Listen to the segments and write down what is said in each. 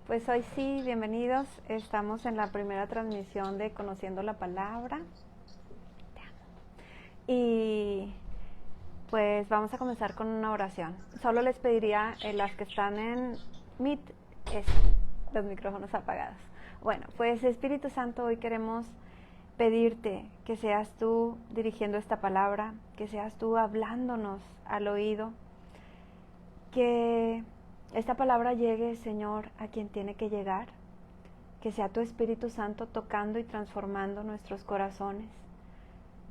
Pues hoy sí, bienvenidos. Estamos en la primera transmisión de Conociendo la Palabra. Y pues vamos a comenzar con una oración. Solo les pediría las que están en Meet, es, los micrófonos apagados. Bueno, pues Espíritu Santo, hoy queremos pedirte que seas tú dirigiendo esta palabra, que seas tú hablándonos al oído, que esta palabra llegue, Señor, a quien tiene que llegar, que sea tu Espíritu Santo tocando y transformando nuestros corazones.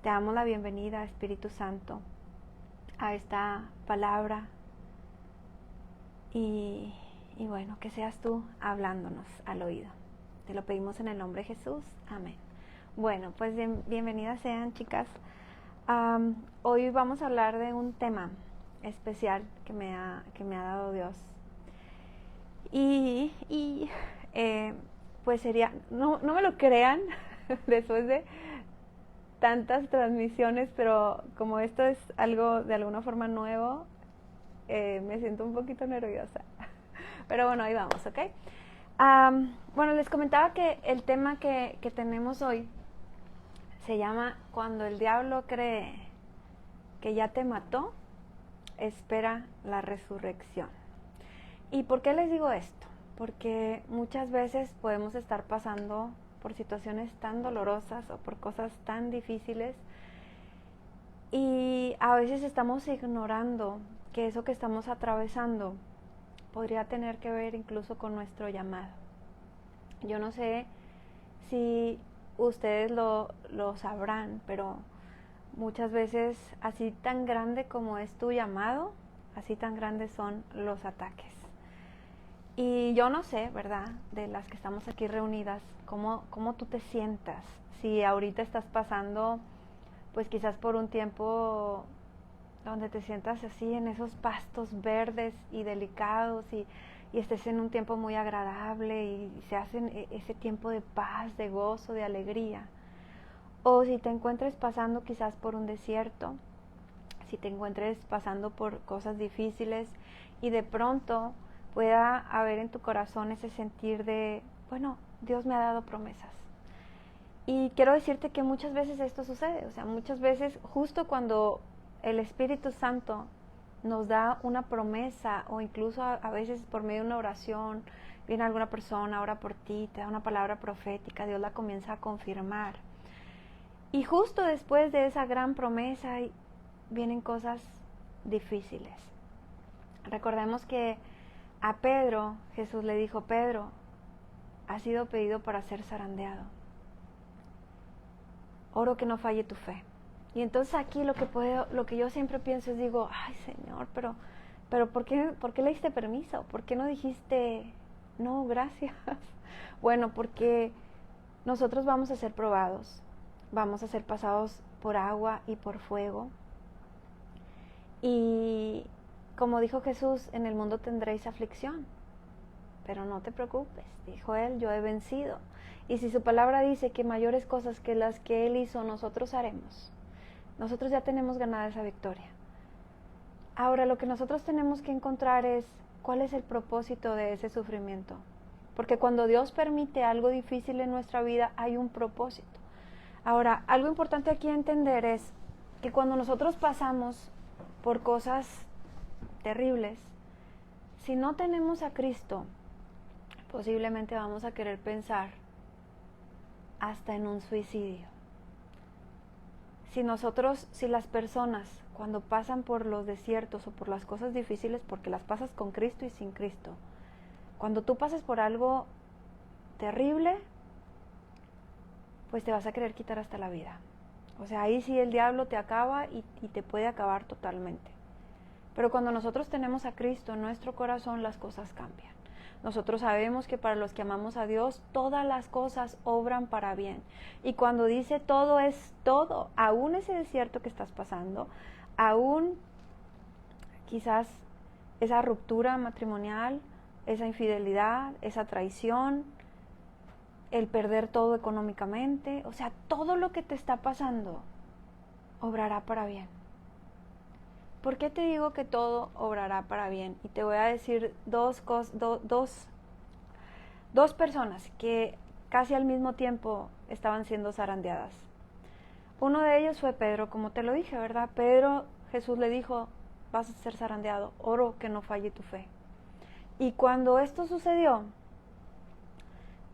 Te damos la bienvenida, Espíritu Santo, a esta palabra y bueno, que seas tú hablándonos al oído. Te lo pedimos en el nombre de Jesús. Amén. Bueno, pues bienvenidas sean, chicas. Hoy vamos a hablar de un tema especial que me ha dado Dios. Pues sería, no me lo crean, después de tantas transmisiones, pero como esto es algo de alguna forma nuevo, me siento un poquito nerviosa. Pero bueno, ahí vamos, ¿ok? Bueno, les comentaba que el tema que tenemos hoy se llama Cuando el diablo cree que ya te mató, espera la resurrección. ¿Y por qué les digo esto? Porque muchas veces podemos estar pasando por situaciones tan dolorosas o por cosas tan difíciles y a veces estamos ignorando que eso que estamos atravesando podría tener que ver incluso con nuestro llamado. Yo no sé si ustedes lo sabrán, pero muchas veces así tan grande como es tu llamado, así tan grandes son los ataques. Y yo no sé, ¿verdad?, de las que estamos aquí reunidas, cómo tú te sientas. Si ahorita estás pasando, pues quizás por un tiempo donde te sientas así en esos pastos verdes y delicados y estés en un tiempo muy agradable y se hace ese tiempo de paz, de gozo, de alegría. O si te encuentres pasando quizás por un desierto, si te encuentres pasando por cosas difíciles y de pronto pueda haber en tu corazón ese sentir de, bueno, Dios me ha dado promesas. Y quiero decirte que muchas veces esto sucede, o sea, muchas veces justo cuando el Espíritu Santo nos da una promesa o incluso a veces por medio de una oración, viene alguna persona, ora por ti, te da una palabra profética, Dios la comienza a confirmar. Y justo después de esa gran promesa vienen cosas difíciles. Recordemos que a Pedro, Jesús le dijo, Pedro, has sido pedido para ser zarandeado. Oro que no falle tu fe. Y entonces aquí lo que yo siempre pienso es, digo, ay Señor, pero ¿por qué le diste permiso? ¿Por qué no dijiste, no, gracias? Bueno, porque nosotros vamos a ser probados, vamos a ser pasados por agua y por fuego. Y como dijo Jesús, en el mundo tendréis aflicción, pero no te preocupes, dijo Él, yo he vencido. Y si su palabra dice que mayores cosas que las que Él hizo nosotros haremos, nosotros ya tenemos ganada esa victoria. Ahora lo que nosotros tenemos que encontrar es cuál es el propósito de ese sufrimiento. Porque cuando Dios permite algo difícil en nuestra vida, hay un propósito. Ahora, algo importante aquí a entender es que cuando nosotros pasamos por cosas terribles, si no tenemos a Cristo, posiblemente vamos a querer pensar hasta en un suicidio. Si las personas cuando pasan por los desiertos o por las cosas difíciles, porque las pasas con Cristo y sin Cristo, cuando tú pasas por algo terrible, pues te vas a querer quitar hasta la vida. O sea, ahí sí el diablo te acaba y te puede acabar totalmente. Pero cuando nosotros tenemos a Cristo en nuestro corazón, las cosas cambian. Nosotros sabemos que para los que amamos a Dios, todas las cosas obran para bien. Y cuando dice todo es todo, aún ese desierto que estás pasando, aún quizás esa ruptura matrimonial, esa infidelidad, esa traición, el perder todo económicamente, o sea, todo lo que te está pasando obrará para bien. ¿Por qué te digo que todo obrará para bien? Y te voy a decir dos dos personas que casi al mismo tiempo estaban siendo zarandeadas. Uno de ellos fue Pedro, como te lo dije, ¿verdad? Pedro, Jesús le dijo, vas a ser zarandeado, oro que no falle tu fe. Y cuando esto sucedió,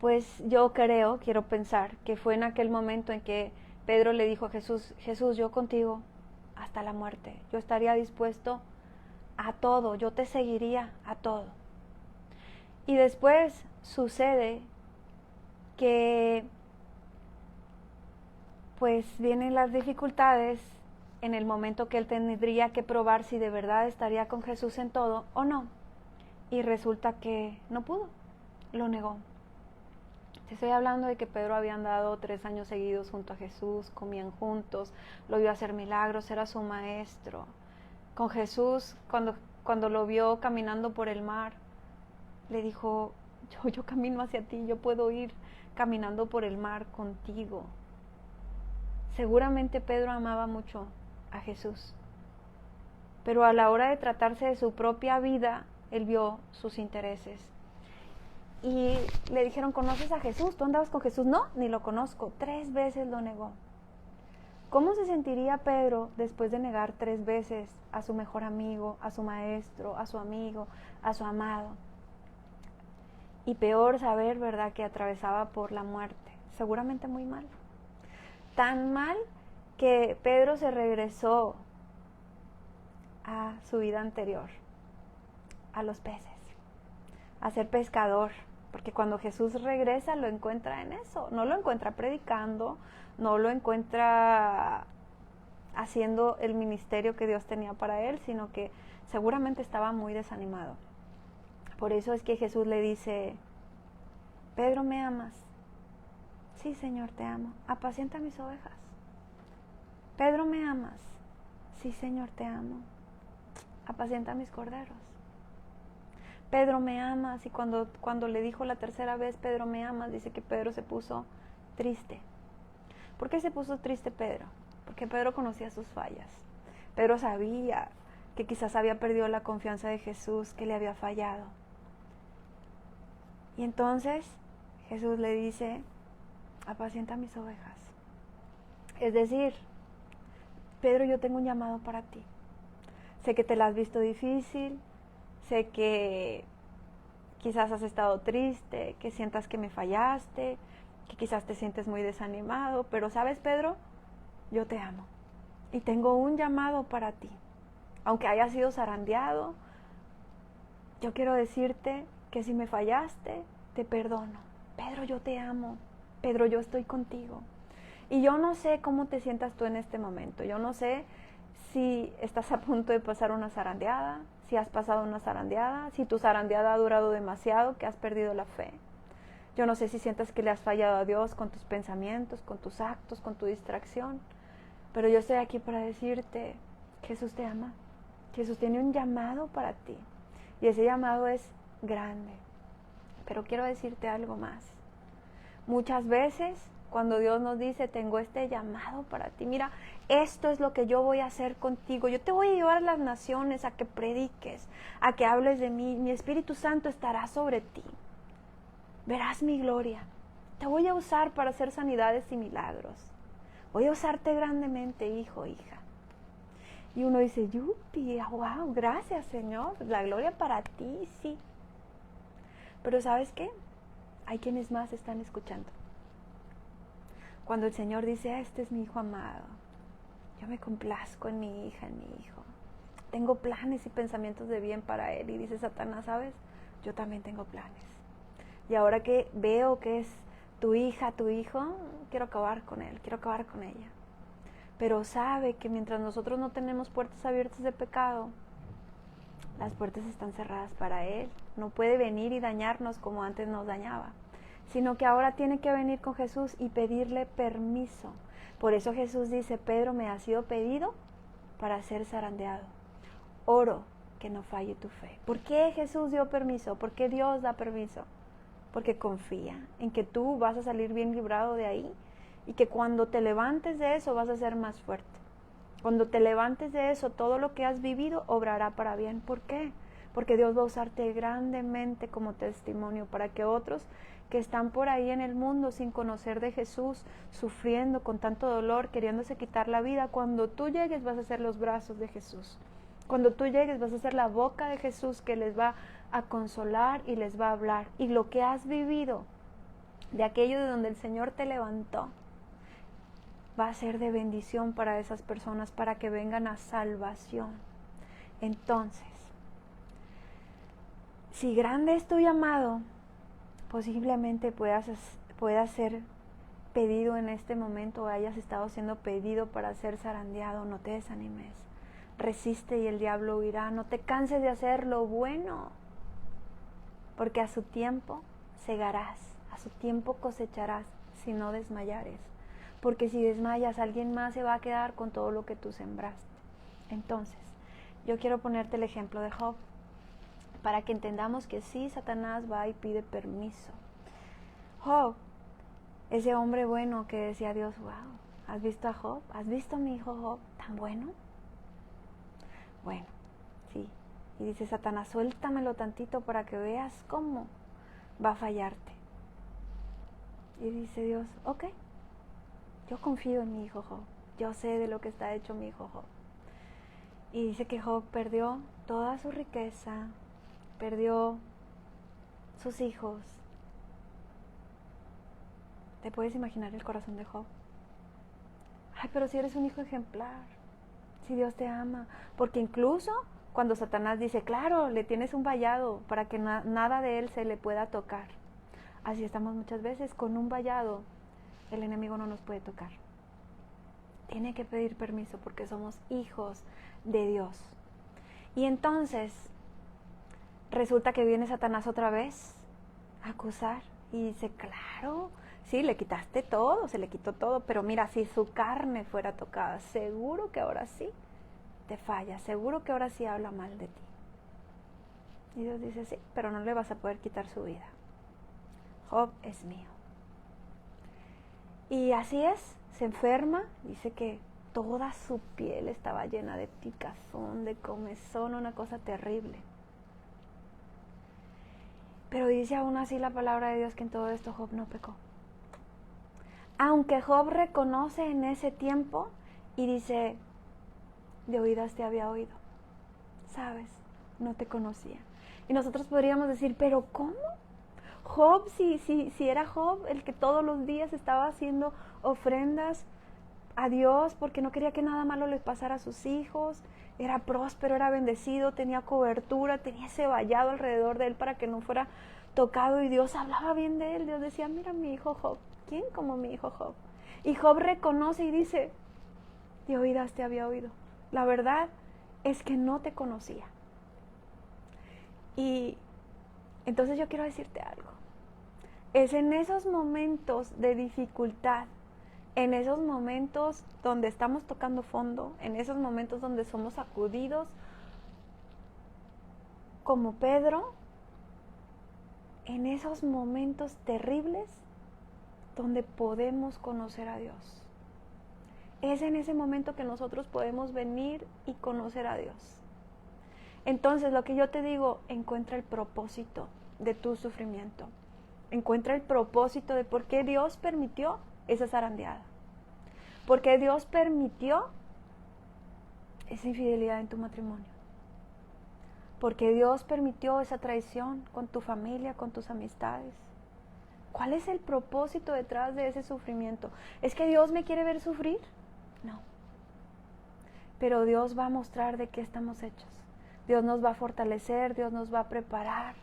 pues yo quiero pensar que fue en aquel momento en que Pedro le dijo a Jesús, Jesús, yo contigo hasta la muerte, yo estaría dispuesto a todo, yo te seguiría a todo. Y después sucede que pues vienen las dificultades en el momento que él tendría que probar si de verdad estaría con Jesús en todo o no. Y resulta que no pudo, lo negó. Te estoy hablando de que Pedro había andado 3 años seguidos junto a Jesús, comían juntos, lo vio hacer milagros, era su maestro. Con Jesús, cuando lo vio caminando por el mar, le dijo, yo camino hacia ti, yo puedo ir caminando por el mar contigo. Seguramente Pedro amaba mucho a Jesús, pero a la hora de tratarse de su propia vida, él vio sus intereses. Y le dijeron, ¿conoces a Jesús? ¿Tú andabas con Jesús? No, ni lo conozco. 3 veces lo negó. ¿Cómo se sentiría Pedro después de negar 3 veces a su mejor amigo, a su maestro, a su amigo, a su amado? Y peor saber, ¿verdad?, que atravesaba por la muerte. Seguramente muy mal. Tan mal que Pedro se regresó a su vida anterior, a los peces, a ser pescador. Porque cuando Jesús regresa lo encuentra en eso, no lo encuentra predicando, no lo encuentra haciendo el ministerio que Dios tenía para él, sino que seguramente estaba muy desanimado. Por eso es que Jesús le dice, Pedro, ¿me amas? Sí, Señor, te amo. Apacienta mis ovejas. Pedro, ¿me amas? Sí, Señor, te amo. Apacienta mis corderos. Pedro, ¿me amas? Y cuando le dijo la 3.ª vez, Pedro, ¿me amas?, dice que Pedro se puso triste. ¿Por qué se puso triste Pedro? Porque Pedro conocía sus fallas. Pedro sabía que quizás había perdido la confianza de Jesús, que le había fallado. Y entonces Jesús le dice, apacienta mis ovejas. Es decir, Pedro, yo tengo un llamado para ti. Sé que te la has visto difícil, sé que quizás has estado triste, que sientas que me fallaste, que quizás te sientes muy desanimado, pero ¿sabes, Pedro? Yo te amo y tengo un llamado para ti. Aunque hayas sido zarandeado, yo quiero decirte que si me fallaste, te perdono. Pedro, yo te amo. Pedro, yo estoy contigo. Y yo no sé cómo te sientas tú en este momento. Yo no sé si estás a punto de pasar una zarandeada, si has pasado una zarandeada, si tu zarandeada ha durado demasiado, que has perdido la fe. Yo no sé si sientes que le has fallado a Dios con tus pensamientos, con tus actos, con tu distracción. Pero yo estoy aquí para decirte, Jesús te ama. Jesús tiene un llamado para ti. Y ese llamado es grande. Pero quiero decirte algo más. Muchas veces, cuando Dios nos dice, tengo este llamado para ti, mira, esto es lo que yo voy a hacer contigo, yo te voy a llevar a las naciones a que prediques, a que hables de mí, mi Espíritu Santo estará sobre ti, verás mi gloria, te voy a usar para hacer sanidades y milagros, voy a usarte grandemente, hijo, hija. Y uno dice, yupi, wow, gracias Señor, la gloria para ti, sí. Pero ¿sabes qué? Hay quienes más están escuchando. Cuando el Señor dice, este es mi hijo amado, yo me complazco en mi hija, en mi hijo. Tengo planes y pensamientos de bien para él. Y dice Satanás, ¿sabes? Yo también tengo planes. Y ahora que veo que es tu hija, tu hijo, quiero acabar con él, quiero acabar con ella. Pero sabe que mientras nosotros no tenemos puertas abiertas de pecado, las puertas están cerradas para él. No puede venir y dañarnos como antes nos dañaba, sino que ahora tiene que venir con Jesús y pedirle permiso. Por eso Jesús dice, Pedro, me ha sido pedido para ser zarandeado. Oro que no falle tu fe. ¿Por qué Jesús dio permiso? ¿Por qué Dios da permiso? Porque confía en que tú vas a salir bien librado de ahí y que cuando te levantes de eso vas a ser más fuerte. Cuando te levantes de eso, todo lo que has vivido obrará para bien. ¿Por qué? porque Dios va a usarte grandemente como testimonio para que otros que están por ahí en el mundo sin conocer de Jesús, sufriendo con tanto dolor, queriéndose quitar la vida, cuando tú llegues vas a ser los brazos de Jesús. Cuando tú llegues vas a ser la boca de Jesús que les va a consolar y les va a hablar. Y lo que has vivido de aquello de donde el Señor te levantó va a ser de bendición para esas personas, para que vengan a salvación. Entonces, si grande es tu llamado, posiblemente puedas ser pedido en este momento, o hayas estado siendo pedido para ser zarandeado. No te desanimes, resiste y el diablo huirá. No te canses de hacer lo bueno, porque a su tiempo segarás, a su tiempo cosecharás, si no desmayares, porque si desmayas alguien más se va a quedar con todo lo que tú sembraste. Entonces, yo quiero ponerte el ejemplo de Job, para que entendamos que sí, Satanás va y pide permiso. Job, ese hombre bueno que decía a Dios, wow, ¿has visto a Job? ¿Has visto a mi hijo Job tan bueno? Bueno, sí. Y dice Satanás, suéltamelo tantito para que veas cómo va a fallarte. Y dice Dios, ok, yo confío en mi hijo Job, yo sé de lo que está hecho mi hijo Job. Y dice que Job perdió toda su riqueza, perdió sus hijos. ¿Te puedes imaginar el corazón de Job? Ay, pero si eres un hijo ejemplar, si Dios te ama. Porque incluso cuando Satanás dice, claro, le tienes un vallado para que nada de él se le pueda tocar. Así estamos muchas veces, con un vallado el enemigo no nos puede tocar. Tiene que pedir permiso porque somos hijos de Dios. Y entonces resulta que viene Satanás otra vez a acusar y dice, claro, sí, le quitaste todo, se le quitó todo, pero mira, si su carne fuera tocada, seguro que ahora sí te falla, seguro que ahora sí habla mal de ti. Y Dios dice, sí, pero no le vas a poder quitar su vida. Job es mío. Y así es, se enferma, dice que toda su piel estaba llena de picazón, de comezón, una cosa terrible. Pero dice aún así la palabra de Dios que en todo esto Job no pecó. Aunque Job reconoce en ese tiempo y dice, de oídas te había oído, sabes, no te conocía. Y nosotros podríamos decir, pero ¿cómo? Job, si era Job el que todos los días estaba haciendo ofrendas a Dios porque no quería que nada malo les pasara a sus hijos, era próspero, era bendecido, tenía cobertura, tenía ese vallado alrededor de él para que no fuera tocado, y Dios hablaba bien de él. Dios decía, mira mi hijo Job, ¿quién como mi hijo Job? Y Job reconoce y dice, de oídas te había oído, la verdad es que no te conocía. Y entonces yo quiero decirte algo, es en esos momentos de dificultad, en esos momentos donde estamos tocando fondo, en esos momentos donde somos sacudidos, como Pedro, en esos momentos terribles donde podemos conocer a Dios. Es en ese momento que nosotros podemos venir y conocer a Dios. Entonces, lo que yo te digo, encuentra el propósito de tu sufrimiento. Encuentra el propósito de por qué Dios permitió esa zarandeada. ¿Por qué Dios permitió esa infidelidad en tu matrimonio? ¿Por qué Dios permitió esa traición con tu familia, con tus amistades? ¿Cuál es el propósito detrás de ese sufrimiento? ¿Es que Dios me quiere ver sufrir? No. Pero Dios va a mostrar de qué estamos hechos. Dios nos va a fortalecer, Dios nos va a preparar.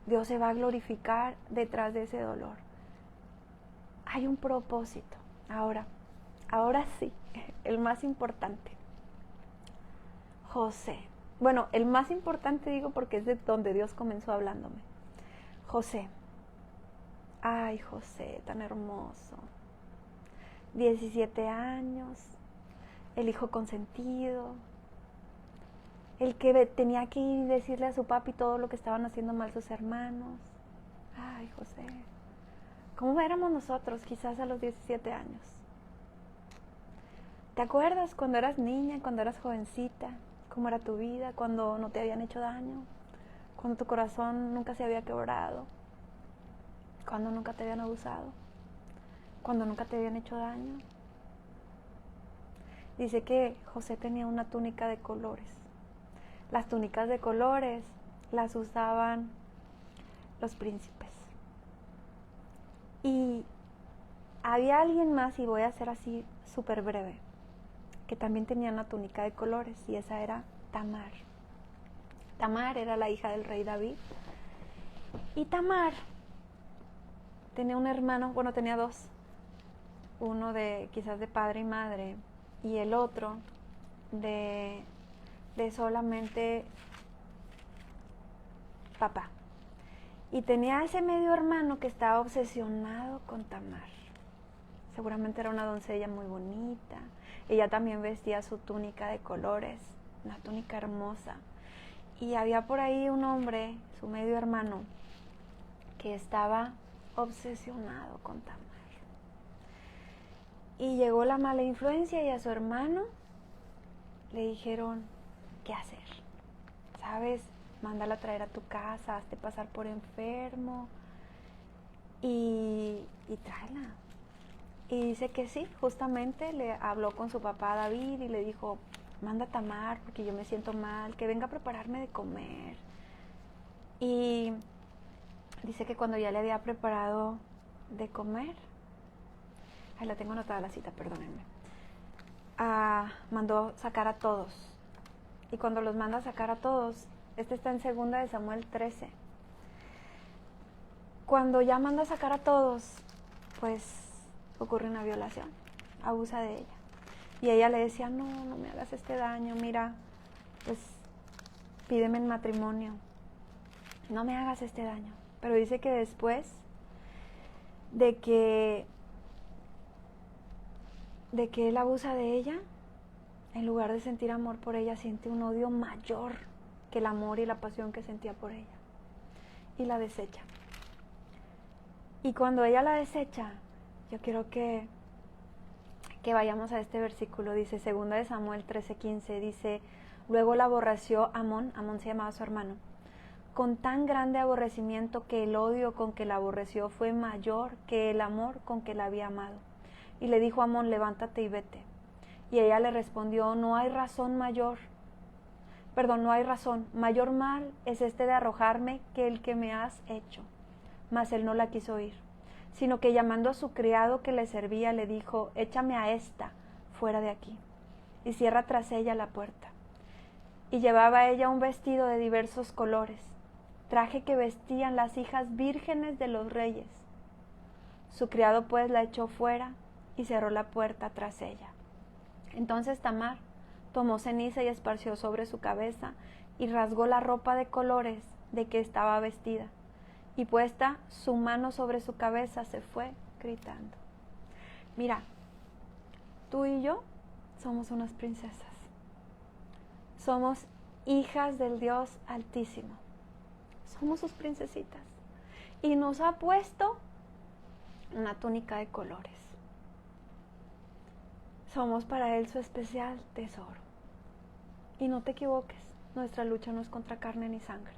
Dios se va a glorificar detrás de ese dolor. Hay un propósito. Ahora sí, el más importante. José. Bueno, el más importante digo porque es de donde Dios comenzó hablándome. José. Ay, José, tan hermoso. 17 años, el hijo consentido, el que tenía que ir y decirle a su papi todo lo que estaban haciendo mal sus hermanos. Ay, José, ¿cómo éramos nosotros quizás a los 17 años? ¿Te acuerdas cuando eras niña, cuando eras jovencita, cómo era tu vida cuando no te habían hecho daño, cuando tu corazón nunca se había quebrado, cuando nunca te habían abusado, cuando nunca te habían hecho daño. Dice que José tenía una túnica de colores. Las túnicas de colores las usaban los príncipes. Y había alguien más, y voy a hacer así súper breve, que también tenía una túnica de colores, y esa era Tamar. Tamar era la hija del rey David. Y Tamar tenía un hermano, bueno, tenía dos. Uno de quizás de padre y madre, y el otro de solamente papá. Y tenía ese medio hermano que estaba obsesionado con Tamar. Seguramente era una doncella muy bonita. Ella también vestía su túnica de colores, una túnica hermosa. Y había por ahí un hombre, su medio hermano, que estaba obsesionado con Tamar. Y llegó la mala influencia y a su hermano le dijeron, ¿qué hacer? ¿Sabes? Mándala a traer a tu casa, hazte pasar por enfermo y tráela. Y dice que sí, justamente le habló con su papá David y le dijo, manda a Tamar porque yo me siento mal, que venga a prepararme de comer. Y dice que cuando ya le había preparado de comer, ahí la tengo anotada la cita, perdónenme, mandó sacar a todos. Y cuando los manda a sacar a todos, este está en 2 de Samuel 13. Cuando ya manda a sacar a todos, pues ocurre una violación, abusa de ella. Y ella le decía, no me hagas este daño, mira, pues pídeme en matrimonio, no me hagas este daño. Pero dice que después de que él abusa de ella, en lugar de sentir amor por ella, siente un odio mayor que el amor y la pasión que sentía por ella. Y la desecha. Y cuando ella la desecha, yo quiero que vayamos a este versículo. Dice, 2 de Samuel 13:15, dice, luego la aborreció Amón se llamaba su hermano, con tan grande aborrecimiento que el odio con que la aborreció fue mayor que el amor con que la había amado. Y le dijo a Amón, levántate y vete. Y ella le respondió, no hay razón, mayor mal es este de arrojarme que el que me has hecho. Mas él no la quiso oír, sino que llamando a su criado que le servía, le dijo, échame a esta fuera de aquí, y cierra tras ella la puerta. Y llevaba ella un vestido de diversos colores, traje que vestían las hijas vírgenes de los reyes. Su criado pues la echó fuera y cerró la puerta tras ella. Entonces Tamar tomó ceniza y esparció sobre su cabeza y rasgó la ropa de colores de que estaba vestida. Y puesta su mano sobre su cabeza se fue gritando. Mira, tú y yo somos unas princesas. Somos hijas del Dios Altísimo. Somos sus princesitas. Y nos ha puesto una túnica de colores. Somos para Él su especial tesoro. Y no te equivoques, nuestra lucha no es contra carne ni sangre.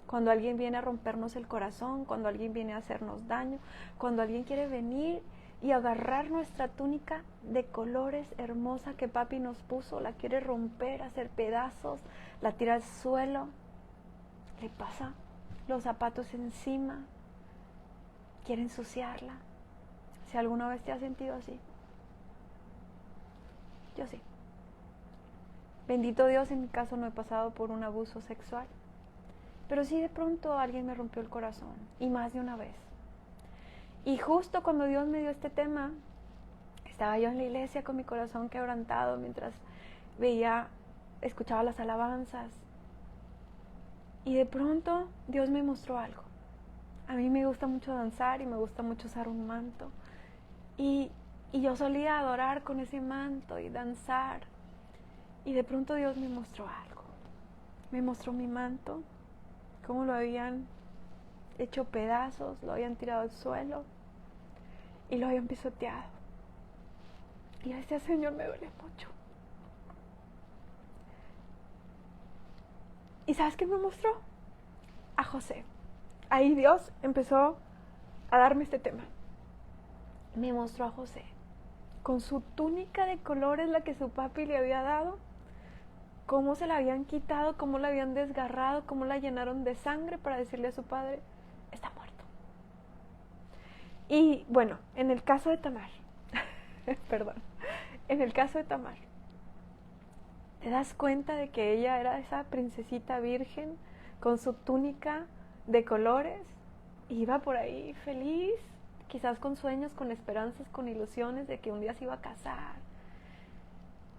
Cuando alguien viene a rompernos el corazón, cuando alguien viene a hacernos daño, cuando alguien quiere venir y agarrar nuestra túnica de colores hermosa que papi nos puso, la quiere romper, hacer pedazos, la tira al suelo, le pasa los zapatos encima, quiere ensuciarla. Si alguna vez te has sentido así, yo sí. Bendito Dios, en mi caso no he pasado por un abuso sexual, pero sí de pronto alguien me rompió el corazón, y más de una vez. Y justo cuando Dios me dio este tema, estaba yo en la iglesia con mi corazón quebrantado mientras escuchaba las alabanzas, y de pronto Dios me mostró algo. A mí me gusta mucho danzar y me gusta mucho usar un manto, y yo solía adorar con ese manto y danzar. Y de pronto Dios me mostró algo. Me mostró mi manto, cómo lo habían hecho pedazos, lo habían tirado al suelo y lo habían pisoteado. Y yo decía, Señor, me duele mucho. ¿Y sabes qué me mostró? A José. Ahí Dios empezó a darme este tema. Me mostró a José con su túnica de colores, la que su papi le había dado, cómo se la habían quitado, cómo la habían desgarrado, cómo la llenaron de sangre para decirle a su padre, está muerto. Y bueno, en el caso de Tamar, perdón, en el caso de Tamar, te das cuenta de que ella era esa princesita virgen con su túnica de colores, iba por ahí feliz, quizás con sueños, con esperanzas, con ilusiones de que un día se iba a casar,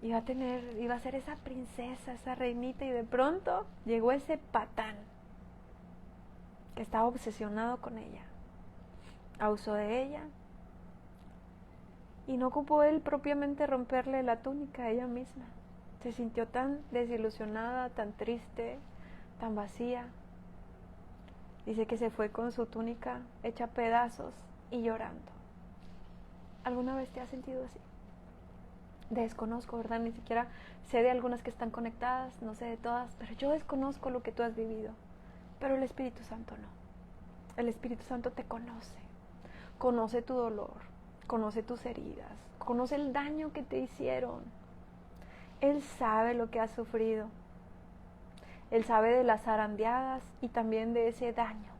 iba a ser esa princesa, esa reinita, y de pronto llegó ese patán que estaba obsesionado con ella, abusó de ella, y no ocupó él propiamente romperle la túnica a ella misma. Se sintió tan desilusionada, tan triste, tan vacía. Dice que se fue con su túnica hecha pedazos y llorando. ¿Alguna vez te has sentido así? Desconozco, ¿verdad? Ni siquiera sé de algunas que están conectadas, no sé de todas, pero yo desconozco lo que tú has vivido. Pero el Espíritu Santo no. El Espíritu Santo te conoce. Conoce tu dolor, conoce tus heridas, conoce el daño que te hicieron. Él sabe lo que has sufrido. Él sabe de las zarandeadas y también de ese daño.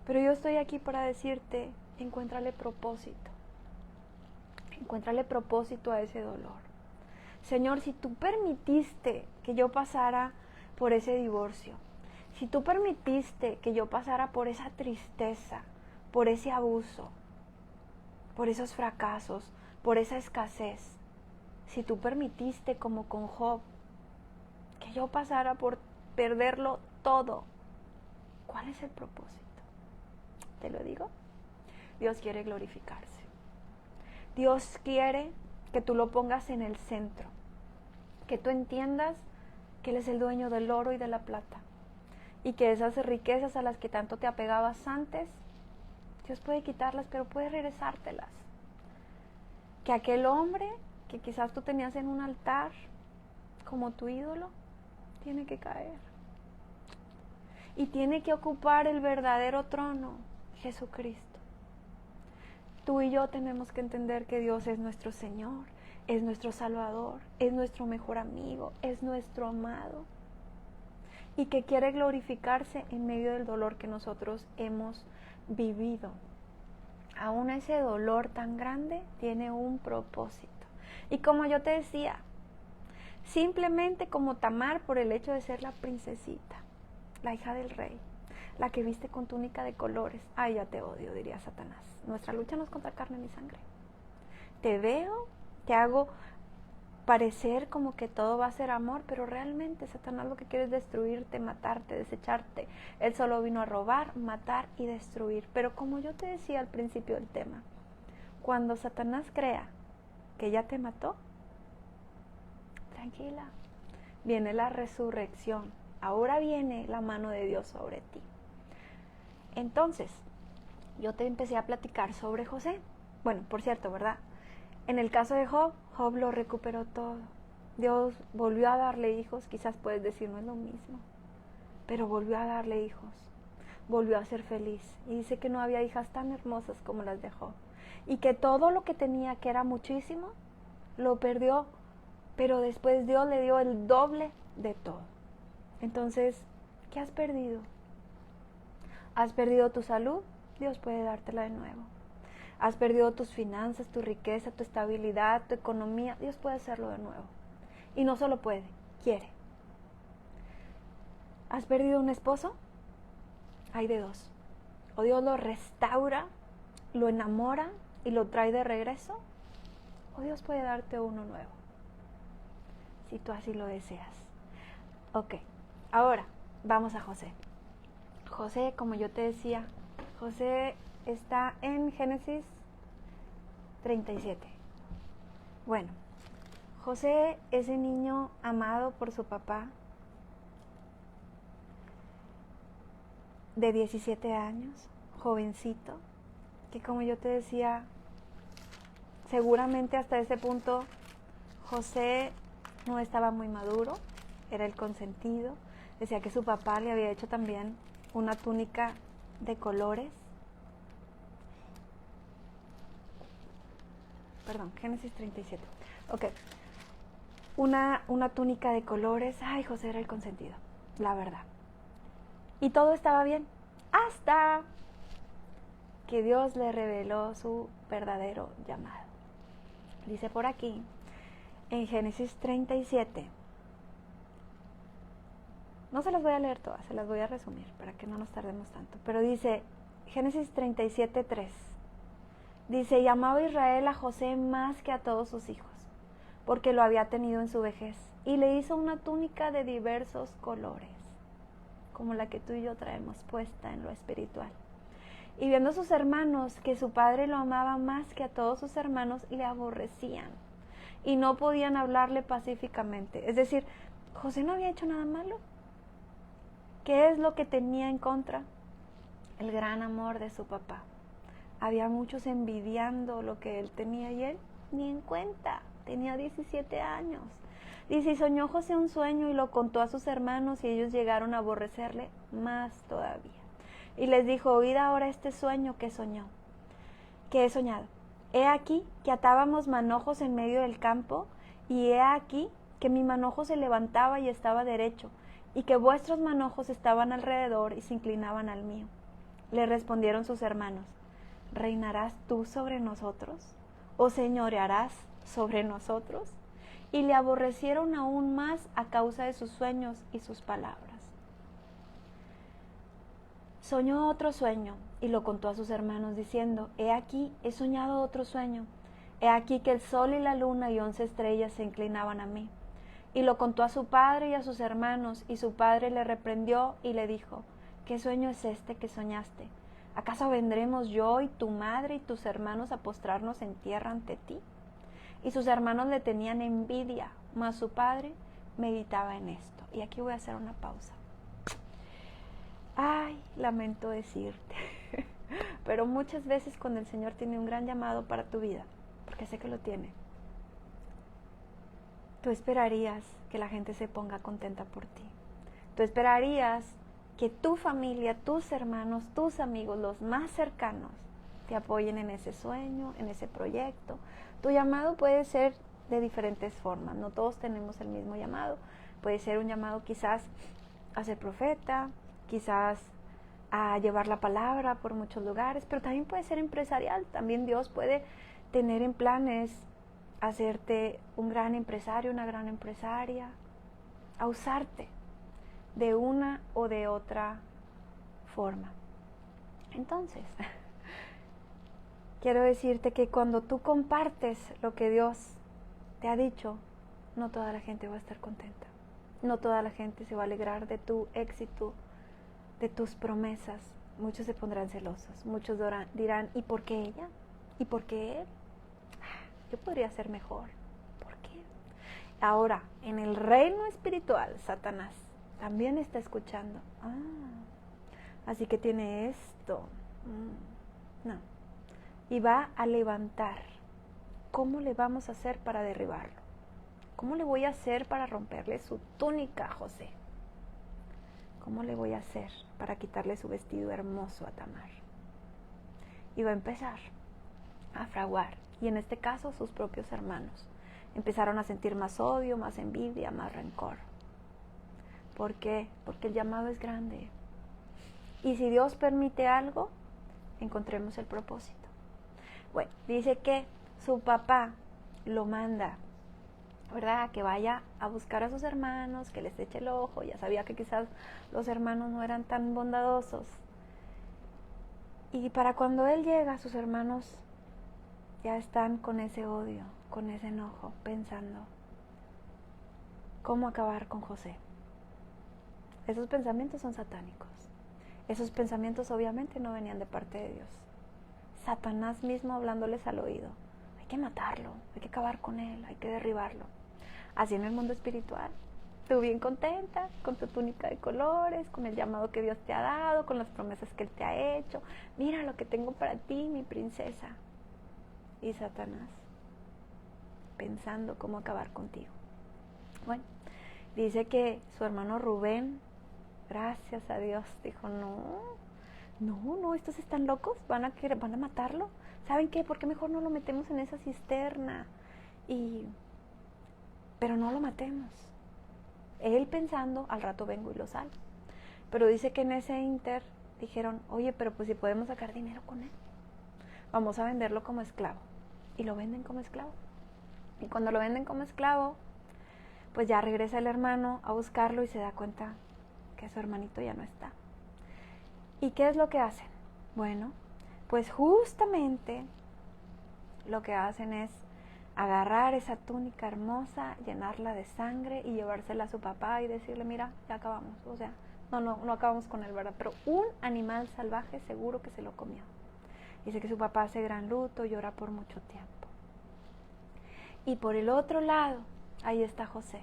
Pero yo estoy aquí para decirte, encuéntrale propósito. Encuéntrale propósito a ese dolor. Señor, si tú permitiste que yo pasara por ese divorcio, si tú permitiste que yo pasara por esa tristeza, por ese abuso, por esos fracasos, por esa escasez, si tú permitiste, como con Job, que yo pasara por perderlo todo, ¿cuál es el propósito? ¿Te lo digo? Dios quiere glorificarse. Dios quiere que tú lo pongas en el centro, que tú entiendas que Él es el dueño del oro y de la plata, y que esas riquezas a las que tanto te apegabas antes, Dios puede quitarlas, pero puede regresártelas. Que aquel hombre que quizás tú tenías en un altar como tu ídolo, tiene que caer. Y tiene que ocupar el verdadero trono, Jesucristo. Tú y yo tenemos que entender que Dios es nuestro Señor, es nuestro Salvador, es nuestro mejor amigo, es nuestro amado. Y que quiere glorificarse en medio del dolor que nosotros hemos vivido. Aún ese dolor tan grande tiene un propósito. Y como yo te decía, simplemente como Tamar, por el hecho de ser la princesita, la hija del rey, la que viste con túnica de colores, ay, ya te odio, diría Satanás. Nuestra lucha no es contra carne ni sangre. Te veo, te hago parecer como que todo va a ser amor, pero realmente Satanás lo que quiere es destruirte, matarte, desecharte. Él solo vino a robar, matar y destruir. Pero como yo te decía al principio del tema, cuando Satanás crea que ya te mató, tranquila, viene la resurrección. Ahora viene la mano de Dios sobre ti. Entonces, yo te empecé a platicar sobre José. Bueno, por cierto, ¿verdad? En el caso de Job, Job lo recuperó todo. Dios volvió a darle hijos, quizás puedes decir no es lo mismo, pero volvió a darle hijos, volvió a ser feliz. Y dice que no había hijas tan hermosas como las de Job. Y que todo lo que tenía, que era muchísimo, lo perdió, pero después Dios le dio el doble de todo. Entonces, ¿qué has perdido? ¿Has perdido tu salud? Dios puede dártela de nuevo. ¿Has perdido tus finanzas, tu riqueza, tu estabilidad, tu economía? Dios puede hacerlo de nuevo. Y no solo puede, quiere. ¿Has perdido un esposo? Hay de dos. O Dios lo restaura, lo enamora y lo trae de regreso, o Dios puede darte uno nuevo, si tú así lo deseas. Ok, ahora vamos a José. José, como yo te decía, José está en Génesis 37. Bueno, José, ese niño amado por su papá, de 17 años, jovencito, que como yo te decía, seguramente hasta ese punto José no estaba muy maduro, era el consentido, decía que su papá le había hecho también una túnica de colores. Perdón, Génesis 37. Ok. Una túnica de colores. Ay, José era el consentido, la verdad. Y todo estaba bien. Hasta que Dios le reveló su verdadero llamado. Dice por aquí, en Génesis 37. No se las voy a leer todas, se las voy a resumir para que no nos tardemos tanto. Pero dice, Génesis 37:3. Dice, y amaba Israel a José más que a todos sus hijos, porque lo había tenido en su vejez. Y le hizo una túnica de diversos colores, como la que tú y yo traemos puesta en lo espiritual. Y viendo a sus hermanos que su padre lo amaba más que a todos sus hermanos, le aborrecían y no podían hablarle pacíficamente. Es decir, José no había hecho nada malo. ¿Qué es lo que tenía en contra? El gran amor de su papá. Había muchos envidiando lo que él tenía y él ni en cuenta. Tenía 17 años. Dice, y soñó José un sueño y lo contó a sus hermanos y ellos llegaron a aborrecerle más todavía. Y les dijo, oíd ahora este sueño que soñó, que he soñado. He aquí que atábamos manojos en medio del campo y he aquí que mi manojo se levantaba y estaba derecho y que vuestros manojos estaban alrededor y se inclinaban al mío. Le respondieron sus hermanos, ¿reinarás tú sobre nosotros? ¿O señorearás sobre nosotros? Y le aborrecieron aún más a causa de sus sueños y sus palabras. Soñó otro sueño y lo contó a sus hermanos diciendo, he aquí, he soñado otro sueño. He aquí que el sol y la luna y 11 estrellas se inclinaban a mí. Y lo contó a su padre y a sus hermanos, y su padre le reprendió y le dijo, ¿qué sueño es este que soñaste? ¿Acaso vendremos yo y tu madre y tus hermanos a postrarnos en tierra ante ti? Y sus hermanos le tenían envidia, mas su padre meditaba en esto. Y aquí voy a hacer una pausa. Ay, lamento decirte, pero muchas veces cuando el Señor tiene un gran llamado para tu vida, porque sé que lo tiene, tú esperarías que la gente se ponga contenta por ti. Tú esperarías que tu familia, tus hermanos, tus amigos, los más cercanos, te apoyen en ese sueño, en ese proyecto. Tu llamado puede ser de diferentes formas, no todos tenemos el mismo llamado. Puede ser un llamado quizás a ser profeta, quizás a llevar la palabra por muchos lugares, pero también puede ser empresarial. También Dios puede tener en planes hacerte un gran empresario, una gran empresaria, a usarte de una o de otra forma. Entonces, quiero decirte que cuando tú compartes lo que Dios te ha dicho, no toda la gente va a estar contenta. No toda la gente se va a alegrar de tu éxito, de tus promesas. Muchos se pondrán celosos, muchos dirán, ¿y por qué ella? ¿Y por qué él? Yo podría ser mejor. ¿Por qué? Ahora, en el reino espiritual, Satanás también está escuchando. Así que tiene esto. No. Y va a levantar. ¿Cómo le vamos a hacer para derribarlo? ¿Cómo le voy a hacer para romperle su túnica a José? ¿Cómo le voy a hacer para quitarle su vestido hermoso a Tamar? Y va a empezar a fraguar. Y en este caso, sus propios hermanos empezaron a sentir más odio, más envidia, más rencor. ¿Por qué? Porque el llamado es grande. Y si Dios permite algo, encontremos el propósito. Bueno, dice que su papá lo manda, ¿verdad? Que vaya a buscar a sus hermanos, que les eche el ojo. Ya sabía que quizás los hermanos no eran tan bondadosos. Y para cuando él llega, sus hermanos ya están con ese odio, con ese enojo, pensando cómo acabar con José. Esos pensamientos son satánicos. Esos pensamientos obviamente no venían de parte de Dios. Satanás mismo hablándoles al oído. Hay que matarlo, hay que acabar con él, hay que derribarlo. Así en el mundo espiritual. Tú bien contenta con tu túnica de colores, con el llamado que Dios te ha dado, con las promesas que Él te ha hecho. Mira lo que tengo para ti, mi princesa. Y Satanás pensando cómo acabar contigo. Bueno, dice que su hermano Rubén gracias a Dios. Dijo, no, estos están locos, van a matarlo. ¿Saben qué? ¿Por qué mejor no lo metemos en esa cisterna? Pero no lo matemos. Él pensando, al rato vengo y lo salvo. Pero dice que en ese inter dijeron, oye, pero pues si podemos sacar dinero con él, vamos a venderlo como esclavo. Y lo venden como esclavo. Y cuando lo venden como esclavo, pues ya regresa el hermano a buscarlo y se da cuenta que su hermanito ya no está. ¿Y qué es lo que hacen? Bueno, pues justamente lo que hacen es agarrar esa túnica hermosa, llenarla de sangre y llevársela a su papá y decirle, mira, ya acabamos. O sea, no acabamos con él, ¿verdad? Pero un animal salvaje seguro que se lo comió. Dice que su papá hace gran luto, llora por mucho tiempo. Y por el otro lado, ahí está José,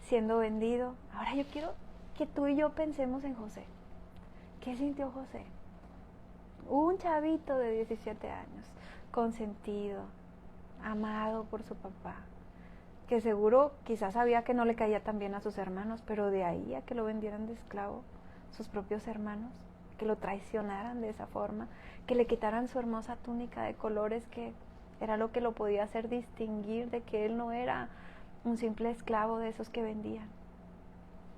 siendo vendido. Ahora yo quiero que tú y yo pensemos en José. ¿Qué sintió José? Un chavito de 17 años, consentido, amado por su papá, que seguro quizás sabía que no le caía tan bien a sus hermanos, pero de ahí a que lo vendieran de esclavo sus propios hermanos, que lo traicionaran de esa forma, que le quitaran su hermosa túnica de colores, que era lo que lo podía hacer distinguir de que él no era un simple esclavo de esos que vendían.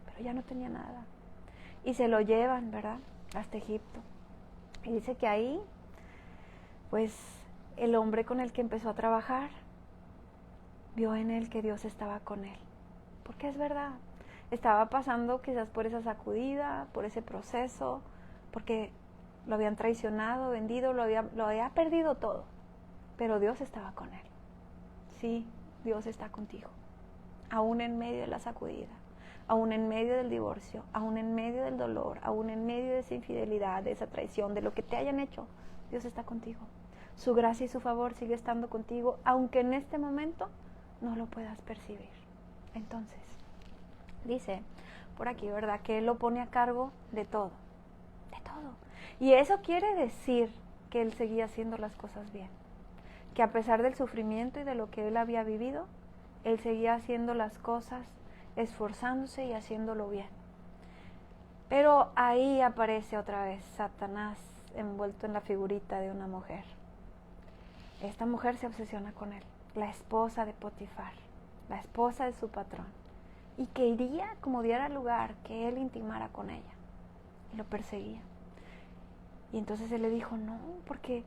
Pero ya no tenía nada. Y se lo llevan, ¿verdad?, hasta Egipto. Y dice que ahí, pues, el hombre con el que empezó a trabajar vio en él que Dios estaba con él. Porque es verdad, estaba pasando quizás por esa sacudida, por ese proceso, porque lo habían traicionado, vendido, lo había perdido todo. Pero Dios estaba con él. Sí, Dios está contigo. Aún en medio de la sacudida, aún en medio del divorcio, aún en medio del dolor, aún en medio de esa infidelidad, de esa traición, de lo que te hayan hecho, Dios está contigo. Su gracia y su favor sigue estando contigo, aunque en este momento no lo puedas percibir. Entonces, dice por aquí, ¿verdad?, que Él lo pone a cargo de todo, de todo. Y eso quiere decir que Él seguía haciendo las cosas bien, que a pesar del sufrimiento y de lo que Él había vivido, Él seguía haciendo las cosas, esforzándose y haciéndolo bien. Pero ahí aparece otra vez Satanás envuelto en la figurita de una mujer. Esta mujer se obsesiona con él, la esposa de Potifar, la esposa de su patrón, y quería, como diera lugar, que él intimara con ella, y lo perseguía. Y entonces él le dijo, no, porque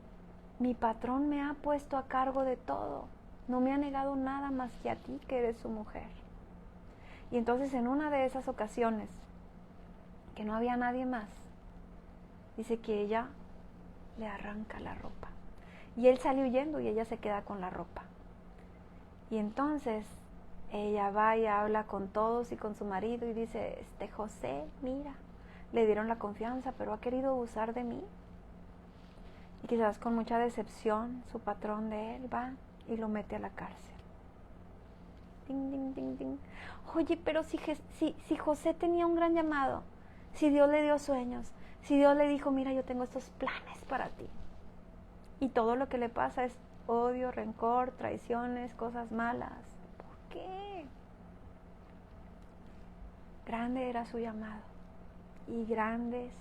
mi patrón me ha puesto a cargo de todo, no me ha negado nada más que a ti, que eres su mujer. Y entonces en una de esas ocasiones, que no había nadie más, dice que ella le arranca la ropa. Y él sale huyendo y ella se queda con la ropa. Y entonces ella va y habla con todos y con su marido y dice, José, mira, le dieron la confianza, pero ha querido abusar de mí. Y quizás con mucha decepción, su patrón de él va y lo mete a la cárcel. Ding, ding, ding, ding. Oye, pero si José tenía un gran llamado, si Dios le dio sueños, si Dios le dijo, mira, yo tengo estos planes para ti. Y todo lo que le pasa es odio, rencor, traiciones, cosas malas. ¿Por qué? Grande era su llamado y grandes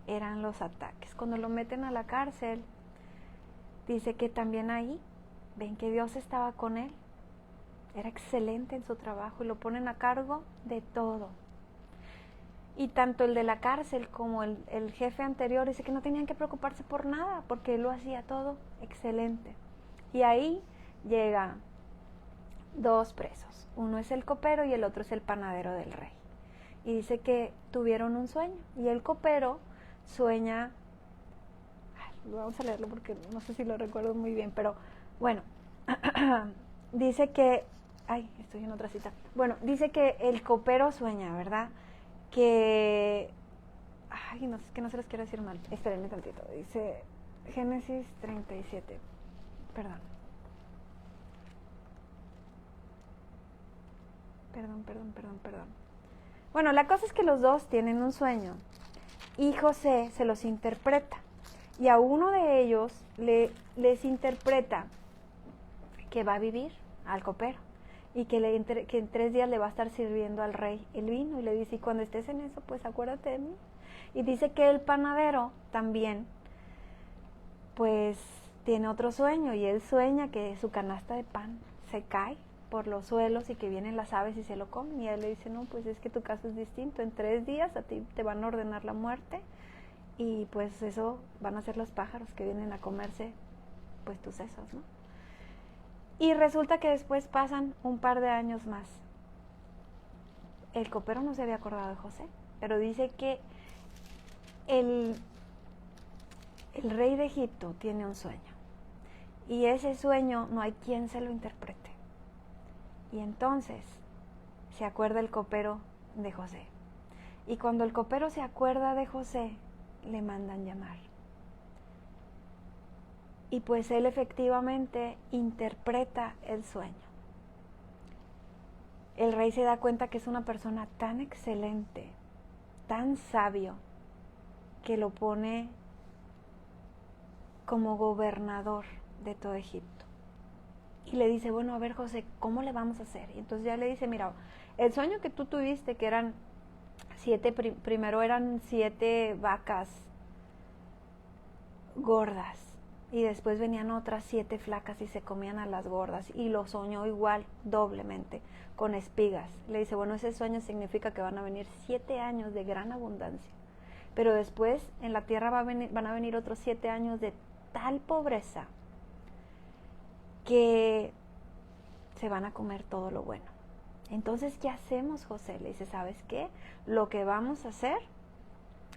eran los ataques. Cuando lo meten a la cárcel, dice que también ahí ven que Dios estaba con él. Era excelente en su trabajo y lo ponen a cargo de todo. Y tanto el de la cárcel como el jefe anterior dice que no tenían que preocuparse por nada, porque él lo hacía todo excelente. Y ahí llegan dos presos. Uno es el copero y el otro es el panadero del rey. Y dice que tuvieron un sueño. Y el copero sueña... vamos a leerlo porque no sé si lo recuerdo muy bien, pero bueno, dice que... estoy en otra cita. Bueno, dice que el copero sueña, ¿verdad?, que, no, es que no se les quiero decir mal, espérenme tantito, dice Génesis 37, perdón. Bueno, la cosa es que los dos tienen un sueño y José se los interpreta y a uno de ellos les interpreta que va a vivir, al copero, y que en 3 días le va a estar sirviendo al rey el vino. Y le dice, y cuando estés en eso, pues acuérdate de mí. Y dice que el panadero también, pues tiene otro sueño, y él sueña que su canasta de pan se cae por los suelos y que vienen las aves y se lo comen. Y él le dice, no, pues es que tu caso es distinto, en 3 días a ti te van a ordenar la muerte, y pues eso van a ser los pájaros que vienen a comerse pues tus sesos, ¿no? Y resulta que después pasan un par de años más. El copero no se había acordado de José, pero dice que el rey de Egipto tiene un sueño, y ese sueño no hay quien se lo interprete. Y entonces se acuerda el copero de José. Y cuando el copero se acuerda de José, le mandan llamar. Y pues él efectivamente interpreta el sueño. El rey se da cuenta que es una persona tan excelente, tan sabio, que lo pone como gobernador de todo Egipto. Y le dice, bueno, a ver, José, ¿cómo le vamos a hacer? Y entonces ya le dice, mira, el sueño que tú tuviste, que eran 7, primero eran 7 vacas gordas, y después venían otras 7 flacas y se comían a las gordas, y lo soñó igual, doblemente, con espigas. Le dice, bueno, ese sueño significa que van a venir 7 años de gran abundancia, pero después en la tierra van a venir otros 7 años de tal pobreza que se van a comer todo lo bueno. Entonces, ¿qué hacemos, José? Le dice, ¿sabes qué? Lo que vamos a hacer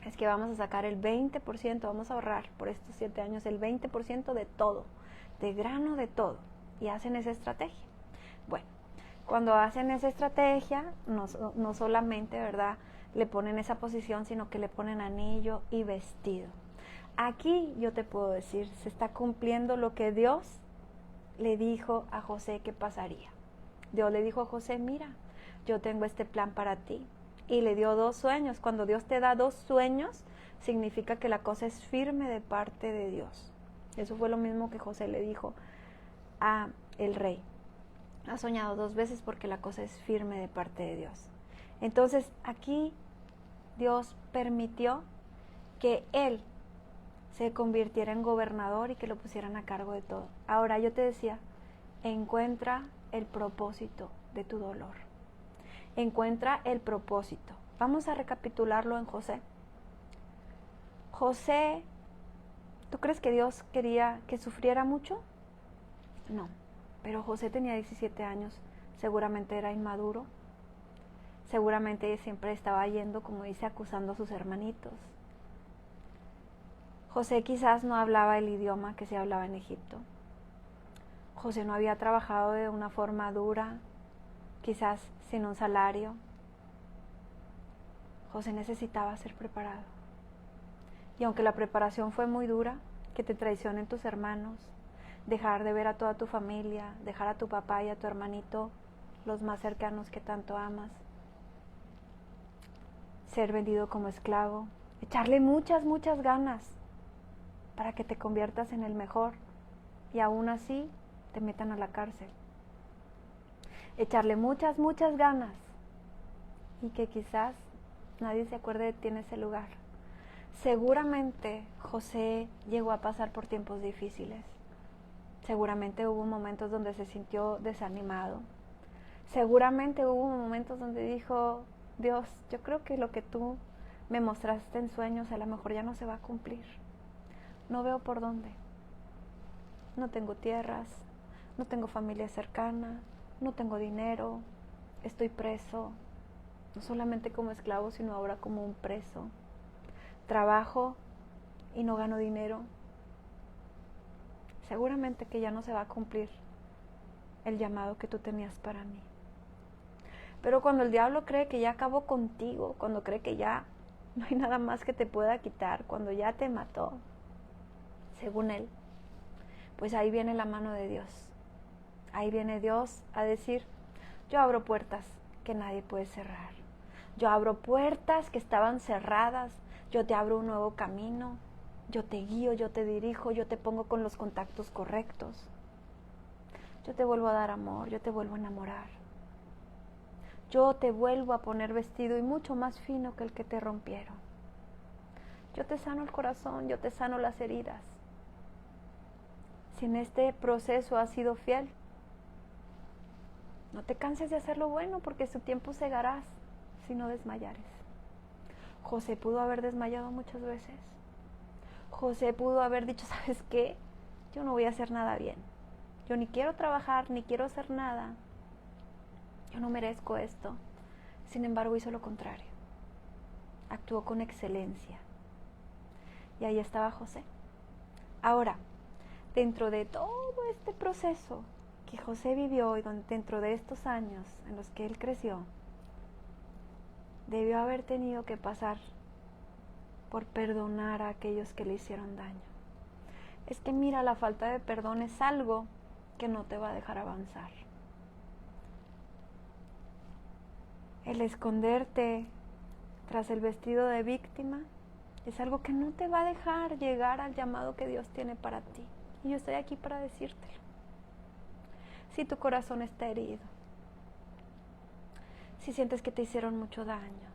es que vamos a sacar el 20%, vamos a ahorrar por estos 7 años el 20% de todo, de grano, de todo. Y hacen esa estrategia. Bueno, cuando hacen esa estrategia, no solamente, ¿verdad?, le ponen esa posición, sino que le ponen anillo y vestido. Aquí yo te puedo decir, se está cumpliendo lo que Dios le dijo a José que pasaría. Dios le dijo a José, mira, yo tengo este plan para ti. Y le dio 2 sueños. Cuando Dios te da 2 sueños, significa que la cosa es firme de parte de Dios. Eso fue lo mismo que José le dijo a el rey. Ha soñado 2 veces porque la cosa es firme de parte de Dios. Entonces aquí Dios permitió que él se convirtiera en gobernador y que lo pusieran a cargo de todo. Ahora yo te decía, encuentra el propósito de tu dolor. Encuentra el propósito. Vamos a recapitularlo en José. José, ¿tú crees que Dios quería que sufriera mucho? No, pero José tenía 17 años, seguramente era inmaduro, seguramente siempre estaba yendo, como dice, acusando a sus hermanitos. José quizás no hablaba el idioma que se hablaba en Egipto. José no había trabajado de una forma dura, quizás sin un salario. José necesitaba ser preparado. Y aunque la preparación fue muy dura, que te traicionen tus hermanos, dejar de ver a toda tu familia, dejar a tu papá y a tu hermanito, los más cercanos que tanto amas, ser vendido como esclavo, echarle muchas ganas para que te conviertas en el mejor y aún así te metan a la cárcel. Echarle muchas ganas y que quizás nadie se acuerde de ti en ese lugar. Seguramente José llegó a pasar por tiempos difíciles. Seguramente hubo momentos donde se sintió desanimado. Seguramente hubo momentos donde dijo, Dios, yo creo que lo que tú me mostraste en sueños a lo mejor ya no se va a cumplir. No veo por dónde. No tengo tierras, no tengo familia cercana, no tengo dinero, estoy preso, no solamente como esclavo, sino ahora como un preso. Trabajo y no gano dinero. Seguramente que ya no se va a cumplir el llamado que tú tenías para mí. Pero cuando el diablo cree que ya acabó contigo, cuando cree que ya no hay nada más que te pueda quitar, cuando ya te mató, según él, pues ahí viene la mano de Dios. Ahí viene Dios a decir, yo abro puertas que nadie puede cerrar. Yo abro puertas que estaban cerradas, yo te abro un nuevo camino, yo te guío, yo te dirijo, yo te pongo con los contactos correctos. Yo te vuelvo a dar amor, yo te vuelvo a enamorar. yo te vuelvo a poner vestido y mucho más fino que el que te rompieron. Yo te sano el corazón, yo te sano las heridas. Si en este proceso has sido fiel, no te canses de hacer lo bueno, porque su tiempo segarás si no desmayares. José pudo haber desmayado muchas veces. José pudo haber dicho, ¿sabes qué? Yo no voy a hacer nada bien. Yo ni quiero trabajar, ni quiero hacer nada. Yo no merezco esto. Sin embargo, hizo lo contrario. Actuó con excelencia. Y ahí estaba José. Ahora, dentro de todo este proceso que José vivió y dentro de estos años en los que él creció, debió haber tenido que pasar por perdonar a aquellos que le hicieron daño. Es que mira, la falta de perdón es algo que no te va a dejar avanzar. El esconderte tras el vestido de víctima es algo que no te va a dejar llegar al llamado que Dios tiene para ti. Y yo estoy aquí para decírtelo. Si tu corazón está herido, si sientes que te hicieron mucho daño,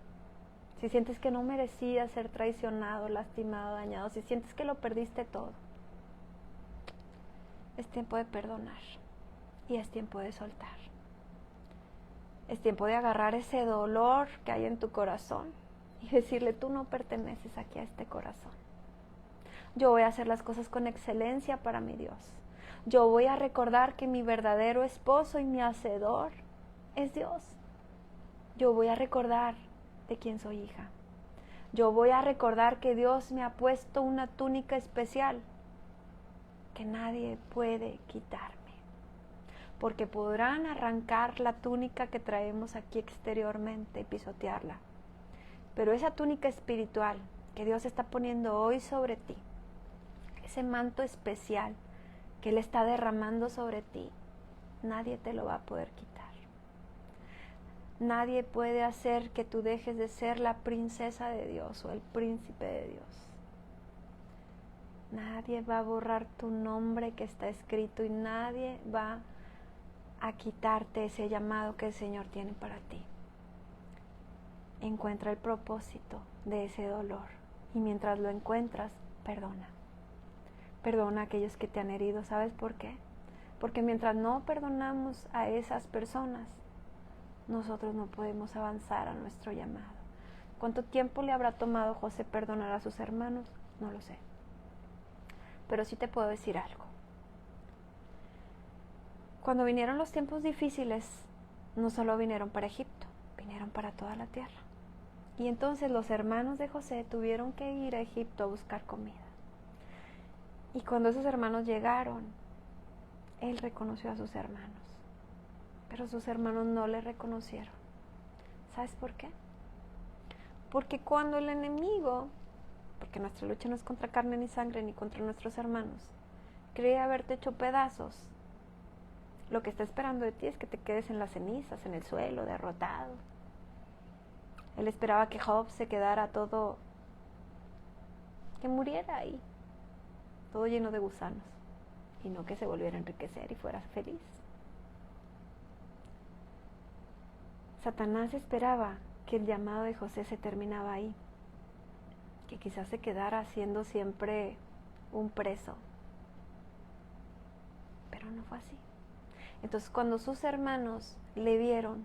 si sientes que no merecías ser traicionado, lastimado, dañado, si sientes que lo perdiste todo, es tiempo de perdonar y es tiempo de soltar. Es tiempo de agarrar ese dolor que hay en tu corazón y decirle, tú no perteneces aquí a este corazón. Yo voy a hacer las cosas con excelencia para mi Dios. Yo voy a recordar que mi verdadero esposo y mi hacedor es Dios. Yo voy a recordar de quién soy hija. Yo voy a recordar que Dios me ha puesto una túnica especial que nadie puede quitarme. Porque podrán arrancar la túnica que traemos aquí exteriormente y pisotearla. Pero esa túnica espiritual que Dios está poniendo hoy sobre ti, ese manto especial que Él está derramando sobre ti, nadie te lo va a poder quitar. Nadie puede hacer que tú dejes de ser la princesa de Dios o el príncipe de Dios. Nadie va a borrar tu nombre que está escrito y nadie va a quitarte ese llamado que el Señor tiene para ti. Encuentra el propósito de ese dolor y mientras lo encuentras, perdona. Perdona a aquellos que te han herido. ¿Sabes por qué? Porque mientras no perdonamos a esas personas, nosotros no podemos avanzar a nuestro llamado. ¿Cuánto tiempo le habrá tomado José perdonar a sus hermanos? No lo sé. Pero sí te puedo decir algo. Cuando vinieron los tiempos difíciles, no solo vinieron para Egipto, vinieron para toda la tierra. Y entonces los hermanos de José tuvieron que ir a Egipto a buscar comida. Y cuando esos hermanos llegaron, él reconoció a sus hermanos. Pero sus hermanos no le reconocieron. ¿Sabes por qué? Porque cuando el enemigo, porque nuestra lucha no es contra carne ni sangre ni contra nuestros hermanos, cree haberte hecho pedazos, lo que está esperando de ti es que te quedes en las cenizas, en el suelo, derrotado. Él esperaba que Job se quedara todo, que muriera ahí, todo lleno de gusanos, y no que se volviera a enriquecer y fuera feliz. Satanás esperaba que el llamado de José se terminaba ahí, que quizás se quedara siendo siempre un preso, pero no fue así. Entonces cuando sus hermanos le vieron,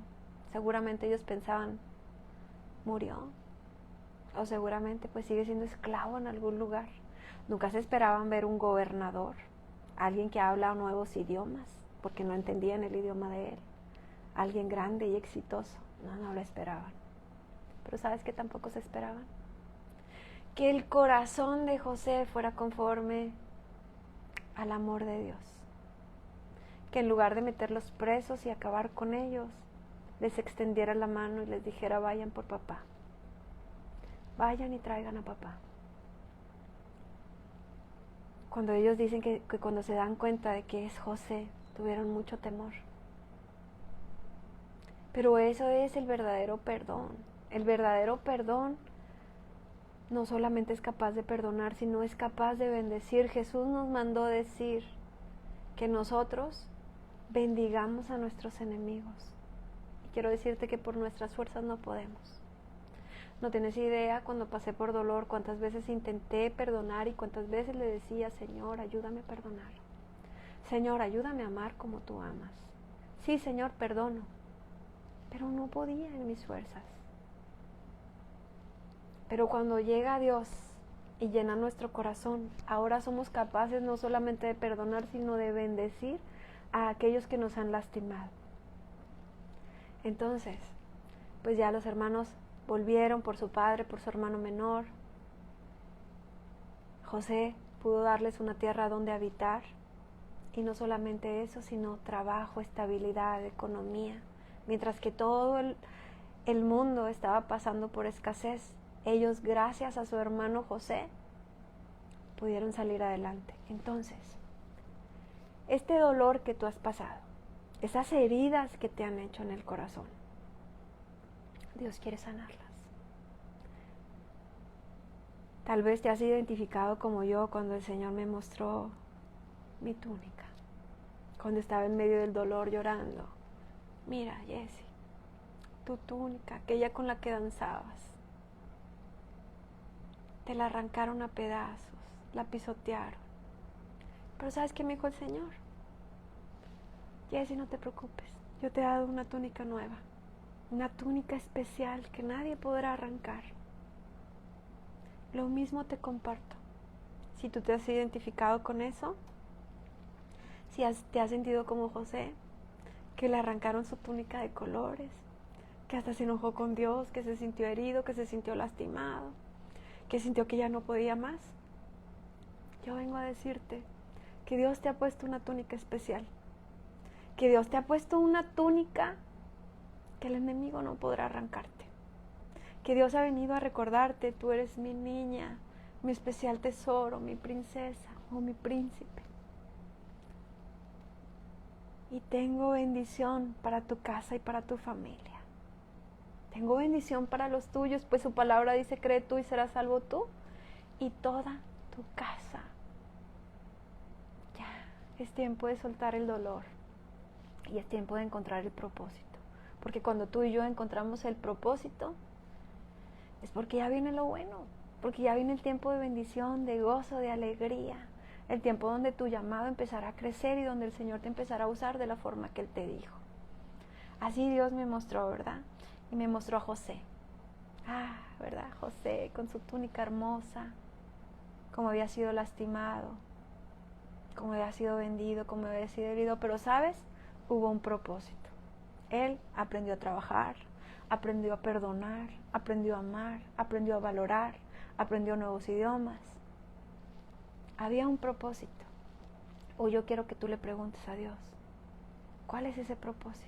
seguramente ellos pensaban, murió, o seguramente pues sigue siendo esclavo en algún lugar. Nunca se esperaban ver un gobernador, alguien que habla nuevos idiomas, porque no entendían el idioma de él, alguien grande y exitoso. No lo esperaban. Pero ¿sabes qué tampoco se esperaban? Que el corazón de José fuera conforme al amor de Dios. Que en lugar de meterlos presos y acabar con ellos, les extendiera la mano y les dijera, vayan por papá. Vayan y traigan a papá. Cuando ellos dicen que cuando se dan cuenta de que es José, tuvieron mucho temor. Pero eso es el verdadero perdón. El verdadero perdón no solamente es capaz de perdonar, sino es capaz de bendecir. Jesús nos mandó decir que nosotros bendigamos a nuestros enemigos quiero decirte que por nuestras fuerzas no podemos. No tienes idea cuando pasé por dolor, cuántas veces intenté perdonar y cuántas veces le decía, Señor, ayúdame a perdonar. Señor, ayúdame a amar como tú amas. Sí, Señor, perdono. Pero no podía en mis fuerzas. Pero cuando llega Dios y llena nuestro corazón, ahora somos capaces no solamente de perdonar, sino de bendecir a aquellos que nos han lastimado. Entonces, pues ya los hermanos volvieron por su padre, por su hermano menor. José pudo darles una tierra donde habitar. Y no solamente eso, sino trabajo, estabilidad, economía. Mientras que todo el mundo estaba pasando por escasez, ellos, gracias a su hermano José, pudieron salir adelante. Entonces, este dolor que tú has pasado, esas heridas que te han hecho en el corazón, Dios quiere sanarlas. Tal vez te has identificado como yo cuando el Señor me mostró mi túnica, cuando estaba en medio del dolor llorando. Mira, Jessie, tu túnica, aquella con la que danzabas, te la arrancaron a pedazos, la pisotearon. Pero ¿sabes qué me dijo el Señor? Jessie, no te preocupes, yo te he dado una túnica nueva, una túnica especial que nadie podrá arrancar. Lo mismo te comparto. Si tú te has identificado con eso, si te has sentido como José, que le arrancaron su túnica de colores, que hasta se enojó con Dios, que se sintió herido, que se sintió lastimado, que sintió que ya no podía más, yo vengo a decirte que Dios te ha puesto una túnica especial, que Dios te ha puesto una túnica que el enemigo no podrá arrancarte, que Dios ha venido a recordarte, tú eres mi niña, mi especial tesoro, mi princesa o mi príncipe. Y tengo bendición para tu casa y para tu familia. Tengo bendición para los tuyos, pues su palabra dice, cree tú y serás salvo tú y toda tu casa. Ya, es tiempo de soltar el dolor y es tiempo de encontrar el propósito. Porque cuando tú y yo encontramos el propósito, es porque ya viene lo bueno, porque ya viene el tiempo de bendición, de gozo, de alegría. El tiempo donde tu llamado empezará a crecer y donde el Señor te empezará a usar de la forma que Él te dijo. Así Dios me mostró, ¿verdad? Y me mostró a José. ¿Verdad? José con su túnica hermosa, como había sido lastimado, como había sido vendido, como había sido herido. Pero, ¿sabes? Hubo un propósito. Él aprendió a trabajar, aprendió a perdonar, aprendió a amar, aprendió a valorar, aprendió nuevos idiomas. Había un propósito. Hoy yo quiero que tú le preguntes a Dios, ¿cuál es ese propósito?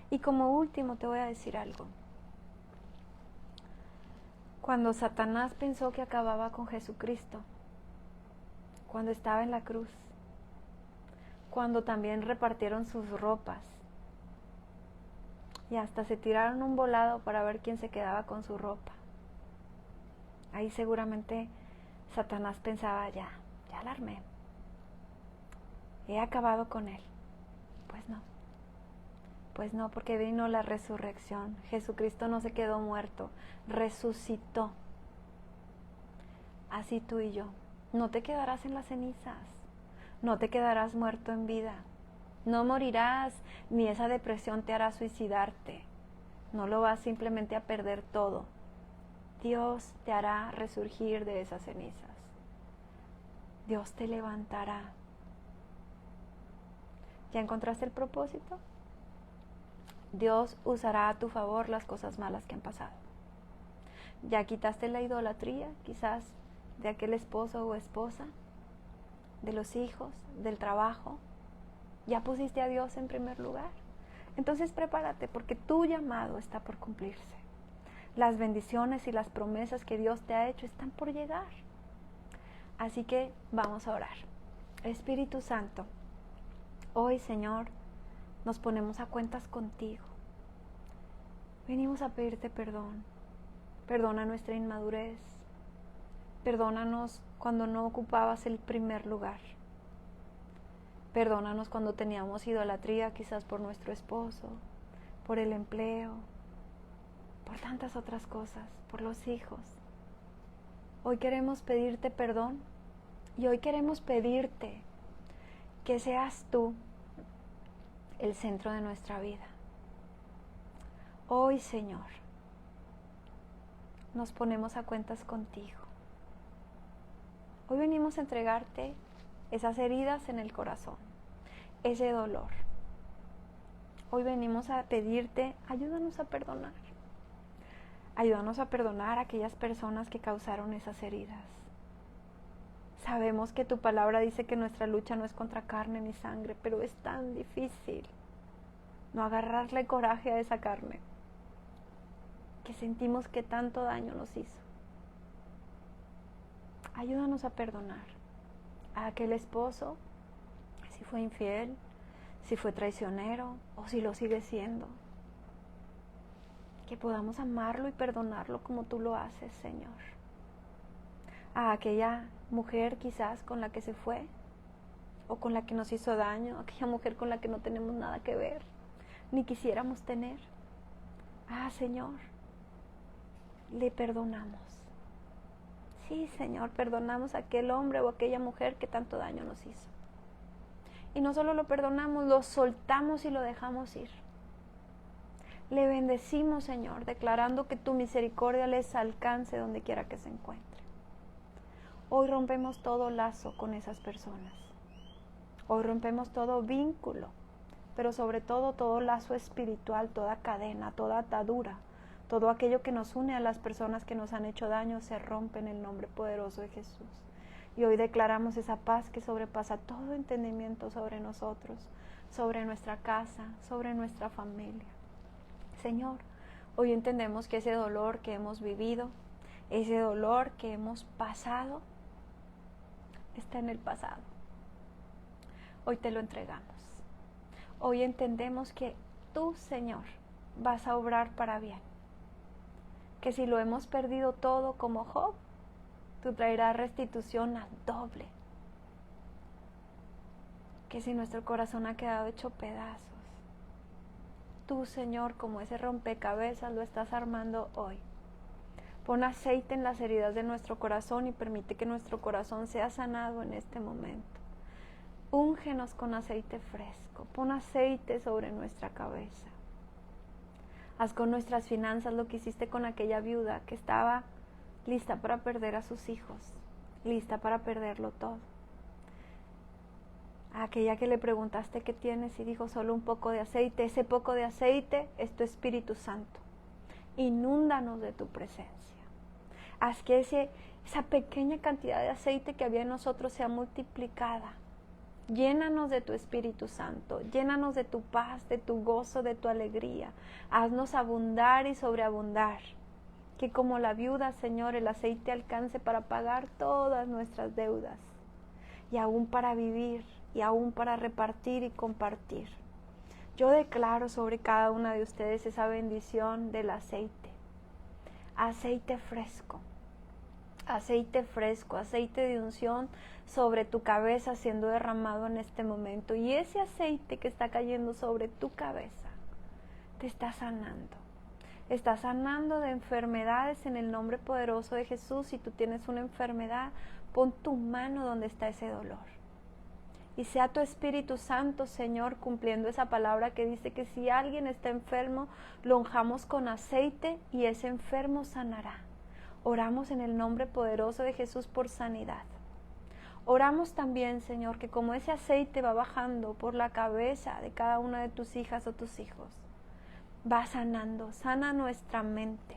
Y como último te voy a decir algo. Cuando Satanás pensó que acababa con Jesucristo, cuando estaba en la cruz, cuando también repartieron sus ropas y hasta se tiraron un volado para ver quién se quedaba con su ropa, ahí seguramente Satanás pensaba, ya la armé, he acabado con él. Pues no, porque vino la resurrección. Jesucristo no se quedó muerto, resucitó. Así tú y yo, no te quedarás en las cenizas, no te quedarás muerto en vida, no morirás, ni esa depresión te hará suicidarte, no lo vas simplemente a perder todo. Dios te hará resurgir de esas cenizas. Dios te levantará. ¿Ya encontraste el propósito? Dios usará a tu favor las cosas malas que han pasado. Ya quitaste la idolatría, quizás, de aquel esposo o esposa, de los hijos, del trabajo. Ya pusiste a Dios en primer lugar. Entonces prepárate, porque tu llamado está por cumplirse. Las bendiciones y las promesas que Dios te ha hecho están por llegar. Así que vamos a orar. Espíritu Santo, hoy, Señor, nos ponemos a cuentas contigo. Venimos a pedirte perdón. Perdona nuestra inmadurez. Perdónanos cuando no ocupabas el primer lugar. Perdónanos cuando teníamos idolatría, quizás por nuestro esposo, por el empleo, por tantas otras cosas, por los hijos. Hoy queremos pedirte perdón y hoy queremos pedirte que seas tú el centro de nuestra vida. Hoy, Señor, nos ponemos a cuentas contigo. Hoy venimos a entregarte esas heridas en el corazón, ese dolor. Hoy venimos a pedirte, ayúdanos a perdonar. Ayúdanos a perdonar a aquellas personas que causaron esas heridas. Sabemos que tu palabra dice que nuestra lucha no es contra carne ni sangre, pero es tan difícil no agarrarle coraje a esa carne que sentimos que tanto daño nos hizo. Ayúdanos a perdonar a aquel esposo, si fue infiel, si fue traicionero o si lo sigue siendo. Que podamos amarlo y perdonarlo como tú lo haces, Señor. A aquella mujer quizás con la que se fue o con la que nos hizo daño, aquella mujer con la que no tenemos nada que ver, ni quisiéramos tener. Señor, le perdonamos. Sí, Señor, perdonamos a aquel hombre o aquella mujer que tanto daño nos hizo. Y no solo lo perdonamos, lo soltamos y lo dejamos ir. Le bendecimos, Señor, declarando que tu misericordia les alcance donde quiera que se encuentre. Hoy rompemos todo lazo con esas personas. Hoy rompemos todo vínculo, pero sobre todo lazo espiritual, toda cadena, toda atadura, todo aquello que nos une a las personas que nos han hecho daño se rompe en el nombre poderoso de Jesús. Y hoy declaramos esa paz que sobrepasa todo entendimiento sobre nosotros, sobre nuestra casa, sobre nuestra familia. Señor, hoy entendemos que ese dolor que hemos vivido, ese dolor que hemos pasado, está en el pasado. Hoy te lo entregamos. Hoy entendemos que tú, Señor, vas a obrar para bien. Que si lo hemos perdido todo como Job, tú traerás restitución al doble. Que si nuestro corazón ha quedado hecho pedazos, tú, Señor, como ese rompecabezas, lo estás armando hoy. Pon aceite en las heridas de nuestro corazón y permite que nuestro corazón sea sanado en este momento. Úngenos con aceite fresco, pon aceite sobre nuestra cabeza. Haz con nuestras finanzas lo que hiciste con aquella viuda que estaba lista para perder a sus hijos, lista para perderlo todo. A aquella que le preguntaste qué tienes y dijo solo un poco de aceite, ese poco de aceite es tu Espíritu Santo. Inúndanos de tu presencia. Haz que esa pequeña cantidad de aceite que había en nosotros sea multiplicada. Llénanos de tu Espíritu Santo, llénanos de tu paz, de tu gozo, de tu alegría. Haznos abundar y sobreabundar. Que como la viuda, Señor, el aceite alcance para pagar todas nuestras deudas. Y aún para vivir, y aún para repartir y compartir. Yo declaro sobre cada una de ustedes esa bendición del aceite. Aceite fresco, aceite de unción sobre tu cabeza siendo derramado en este momento. Y ese aceite que está cayendo sobre tu cabeza te está sanando. Está sanando de enfermedades en el nombre poderoso de Jesús. Si tú tienes una enfermedad, pon tu mano donde está ese dolor. Y sea tu Espíritu Santo, Señor, cumpliendo esa palabra que dice que si alguien está enfermo, lo unjamos con aceite y ese enfermo sanará. Oramos en el nombre poderoso de Jesús por sanidad. Oramos también, Señor, que como ese aceite va bajando por la cabeza de cada una de tus hijas o tus hijos, va sanando, sana nuestra mente.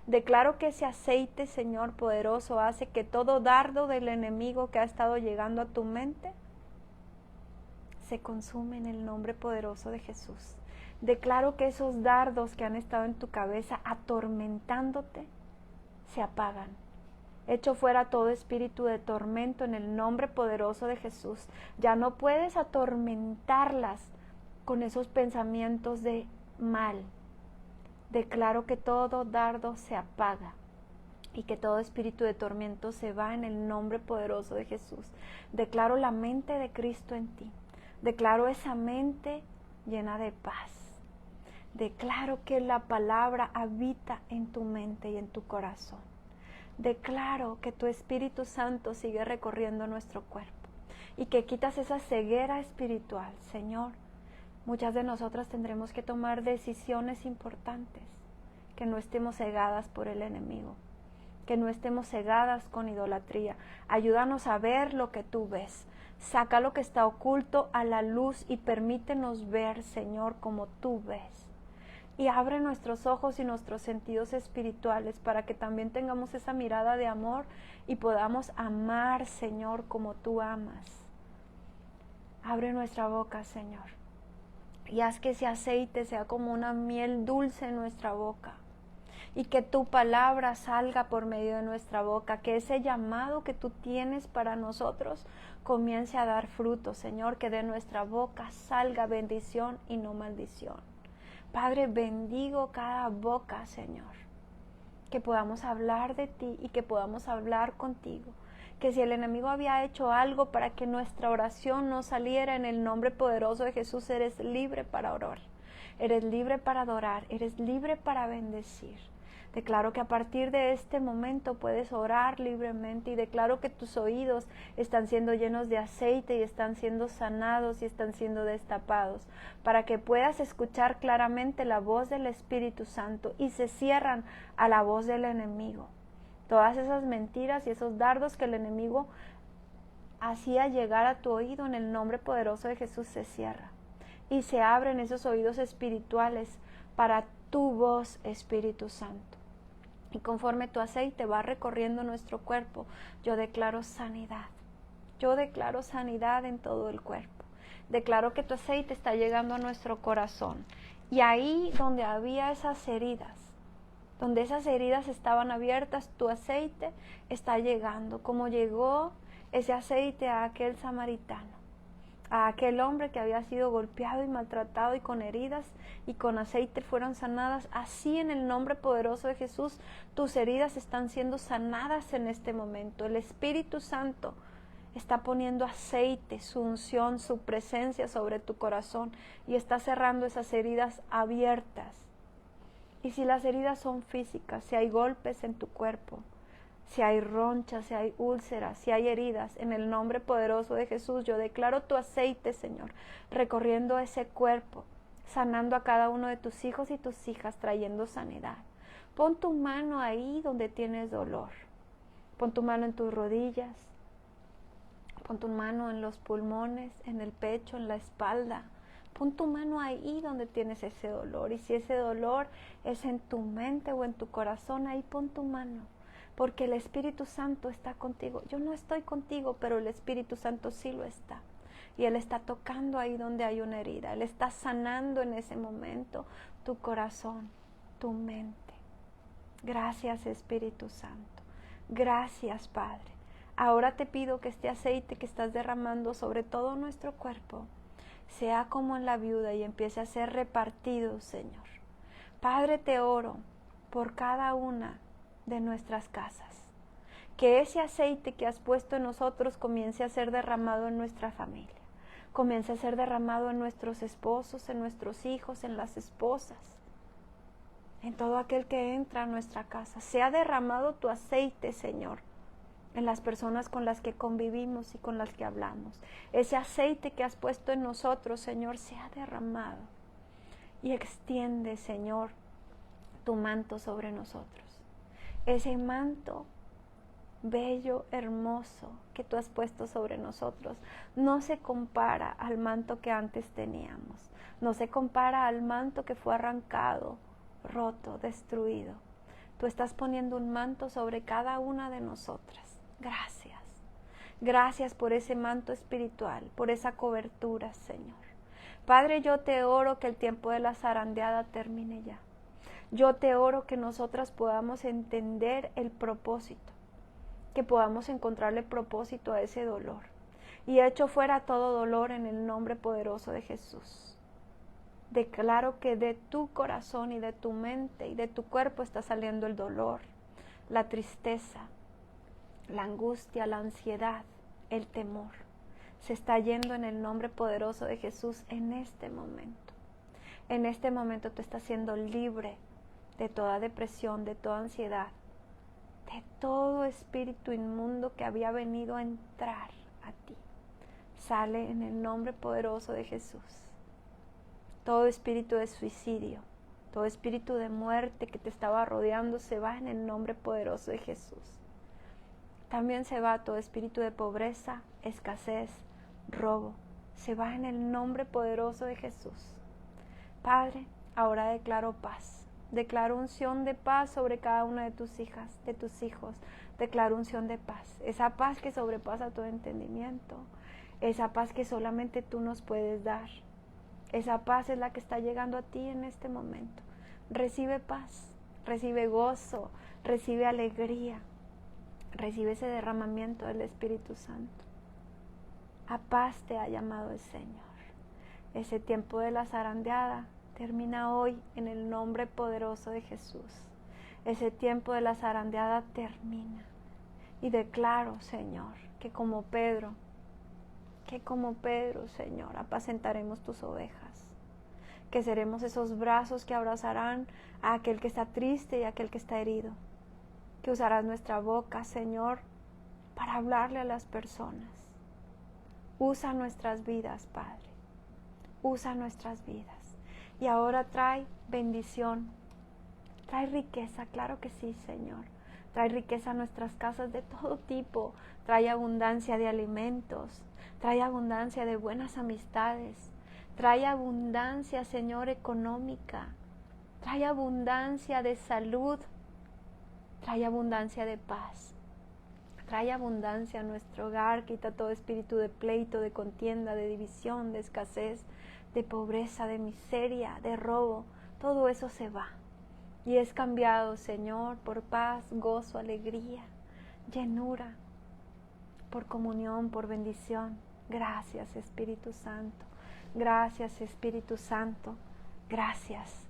Declaro que ese aceite, Señor poderoso, hace que todo dardo del enemigo que ha estado llegando a tu mente se consume en el nombre poderoso de Jesús. Declaro que esos dardos que han estado en tu cabeza atormentándote se apagan. Echo fuera todo espíritu de tormento en el nombre poderoso de Jesús. Ya no puedes atormentarlas con esos pensamientos de mal. Declaro que todo dardo se apaga y que todo espíritu de tormento se va en el nombre poderoso de Jesús. Declaro la mente de Cristo en ti. Declaro esa mente llena de paz. Declaro que la palabra habita en tu mente y en tu corazón. Declaro que tu Espíritu Santo sigue recorriendo nuestro cuerpo y que quitas esa ceguera espiritual. Señor, muchas de nosotras tendremos que tomar decisiones importantes, que no estemos cegadas por el enemigo, que no estemos cegadas con idolatría. Ayúdanos a ver lo que tú ves. Saca lo que está oculto a la luz y permítenos ver, Señor, como tú ves. Y abre nuestros ojos y nuestros sentidos espirituales para que también tengamos esa mirada de amor y podamos amar, Señor, como tú amas. Abre nuestra boca, Señor, y haz que ese aceite sea como una miel dulce en nuestra boca y que tu palabra salga por medio de nuestra boca, que ese llamado que tú tienes para nosotros comience a dar fruto, Señor, que de nuestra boca salga bendición y no maldición. Padre, bendigo cada boca, Señor, que podamos hablar de ti y que podamos hablar contigo. Que si el enemigo había hecho algo para que nuestra oración no saliera, en el nombre poderoso de Jesús, eres libre para orar, eres libre para adorar, eres libre para bendecir. Declaro que a partir de este momento puedes orar libremente y declaro que tus oídos están siendo llenos de aceite y están siendo sanados y están siendo destapados para que puedas escuchar claramente la voz del Espíritu Santo y se cierran a la voz del enemigo. Todas esas mentiras y esos dardos que el enemigo hacía llegar a tu oído, en el nombre poderoso de Jesús se cierra y se abren esos oídos espirituales para tu voz, Espíritu Santo. Y conforme tu aceite va recorriendo nuestro cuerpo, yo declaro sanidad. Yo declaro sanidad en todo el cuerpo. Declaro que tu aceite está llegando a nuestro corazón. Y ahí donde había esas heridas, donde esas heridas estaban abiertas, tu aceite está llegando, como llegó ese aceite a aquel samaritano, a aquel hombre que había sido golpeado y maltratado y con heridas y con aceite fueron sanadas. Así, en el nombre poderoso de Jesús, tus heridas están siendo sanadas en este momento. El Espíritu Santo está poniendo aceite, su unción, su presencia sobre tu corazón y está cerrando esas heridas abiertas. Y si las heridas son físicas, si hay golpes en tu cuerpo, si hay ronchas, si hay úlceras, si hay heridas, en el nombre poderoso de Jesús, yo declaro tu aceite, Señor, recorriendo ese cuerpo, sanando a cada uno de tus hijos y tus hijas, trayendo sanidad. Pon tu mano ahí donde tienes dolor. Pon tu mano en tus rodillas. Pon tu mano en los pulmones, en el pecho, en la espalda. Pon tu mano ahí donde tienes ese dolor. Y si ese dolor es en tu mente o en tu corazón, ahí pon tu mano. Porque el Espíritu Santo está contigo. Yo no estoy contigo, pero el Espíritu Santo sí lo está. Y Él está tocando ahí donde hay una herida. Él está sanando en ese momento tu corazón, tu mente. Gracias, Espíritu Santo. Gracias, Padre. Ahora te pido que este aceite que estás derramando sobre todo nuestro cuerpo sea como en la viuda y empiece a ser repartido, Señor. Padre, te oro por cada una de nuestras casas. Que ese aceite que has puesto en nosotros comience a ser derramado en nuestra familia. Comience a ser derramado en nuestros esposos, en nuestros hijos, en las esposas, en todo aquel que entra a nuestra casa. Sea derramado tu aceite, Señor, en las personas con las que convivimos y con las que hablamos. Ese aceite que has puesto en nosotros, Señor, sea derramado. Y extiende, Señor, tu manto sobre nosotros. Ese manto bello, hermoso que tú has puesto sobre nosotros no se compara al manto que antes teníamos. No se compara al manto que fue arrancado, roto, destruido. Tú estás poniendo un manto sobre cada una de nosotras. Gracias. Gracias por ese manto espiritual, por esa cobertura, Señor. Padre, yo te oro que el tiempo de la zarandeada termine ya. Yo te oro que nosotras podamos entender el propósito, que podamos encontrarle propósito a ese dolor. Y echo fuera todo dolor en el nombre poderoso de Jesús. Declaro que de tu corazón y de tu mente y de tu cuerpo está saliendo el dolor, la tristeza, la angustia, la ansiedad, el temor. Se está yendo en el nombre poderoso de Jesús en este momento. En este momento tú estás siendo libre de toda depresión, de toda ansiedad, de todo espíritu inmundo que había venido a entrar a ti. Sale en el nombre poderoso de Jesús. Todo espíritu de suicidio, todo espíritu de muerte que te estaba rodeando se va en el nombre poderoso de Jesús. También se va todo espíritu de pobreza, escasez, robo. Se va en el nombre poderoso de Jesús. Padre, ahora declaro paz. Declaro unción de paz sobre cada una de tus hijas, de tus hijos. Declaro unción de paz. Esa paz que sobrepasa todo entendimiento. Esa paz que solamente tú nos puedes dar. Esa paz es la que está llegando a ti en este momento. Recibe paz, recibe gozo, recibe alegría. Recibe ese derramamiento del Espíritu Santo. A paz te ha llamado el Señor. Ese tiempo de la zarandeada termina hoy en el nombre poderoso de Jesús. Ese tiempo de la zarandeada termina. Y declaro, Señor, que como Pedro, Señor, apacentaremos tus ovejas. Que seremos esos brazos que abrazarán a aquel que está triste y a aquel que está herido. Que usarás nuestra boca, Señor, para hablarle a las personas. Usa nuestras vidas, Padre. Usa nuestras vidas. Y ahora trae bendición. Trae riqueza, claro que sí, Señor. Trae riqueza a nuestras casas de todo tipo. Trae abundancia de alimentos. Trae abundancia de buenas amistades. Trae abundancia, Señor, económica. Trae abundancia de salud. Trae abundancia de paz. Trae abundancia a nuestro hogar. Quita todo espíritu de pleito, de contienda, de división, de escasez, de pobreza, de miseria, de robo. Todo eso se va. Y es cambiado, Señor, por paz, gozo, alegría, llenura, por comunión, por bendición. Gracias, Espíritu Santo. Gracias, Espíritu Santo. Gracias.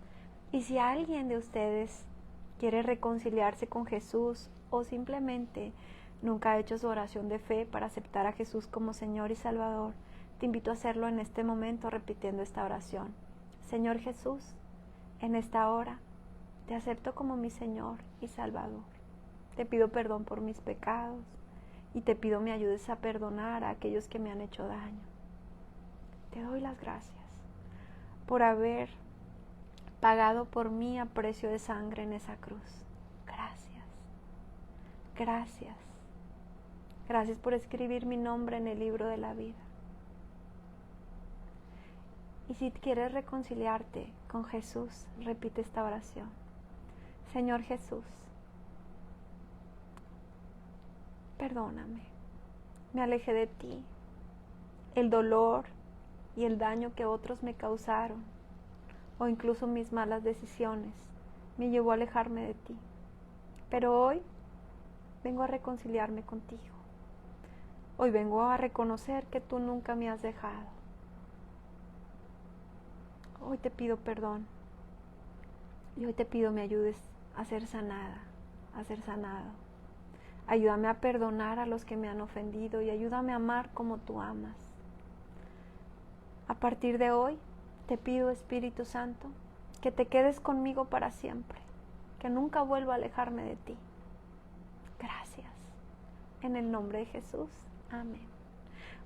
Y si alguien de ustedes quiere reconciliarse con Jesús o simplemente nunca ha hecho su oración de fe para aceptar a Jesús como Señor y Salvador, te invito a hacerlo en este momento repitiendo esta oración. Señor Jesús, en esta hora te acepto como mi Señor y Salvador. Te pido perdón por mis pecados y te pido me ayudes a perdonar a aquellos que me han hecho daño. Te doy las gracias por haber pagado por mí a precio de sangre en esa cruz. Gracias. Gracias. Gracias por escribir mi nombre en el libro de la vida. Y si quieres reconciliarte con Jesús, repite esta oración. Señor Jesús, perdóname. Me alejé de ti. El dolor y el daño que otros me causaron, o incluso mis malas decisiones, me llevó a alejarme de ti. Pero hoy vengo a reconciliarme contigo. Hoy vengo a reconocer que tú nunca me has dejado. Hoy te pido perdón. Y hoy te pido me ayudes a ser sanada, a ser sanado. Ayúdame a perdonar a los que me han ofendido y ayúdame a amar como tú amas. A partir de hoy, te pido, Espíritu Santo, que te quedes conmigo para siempre, que nunca vuelva a alejarme de ti. Gracias. En el nombre de Jesús. Amén.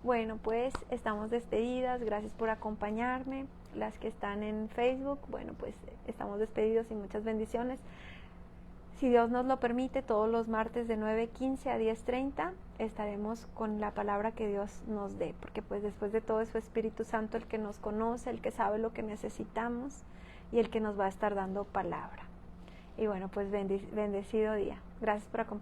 Bueno, pues estamos despedidas. Gracias por acompañarme. Las que están en Facebook, bueno, pues estamos despedidos y muchas bendiciones. Si Dios nos lo permite, todos los martes de 9:15 a 10:30 estaremos con la palabra que Dios nos dé, porque pues después de todo es su Espíritu Santo el que nos conoce, el que sabe lo que necesitamos y el que nos va a estar dando palabra. Y bueno, pues bendecido día. Gracias por acompañarnos.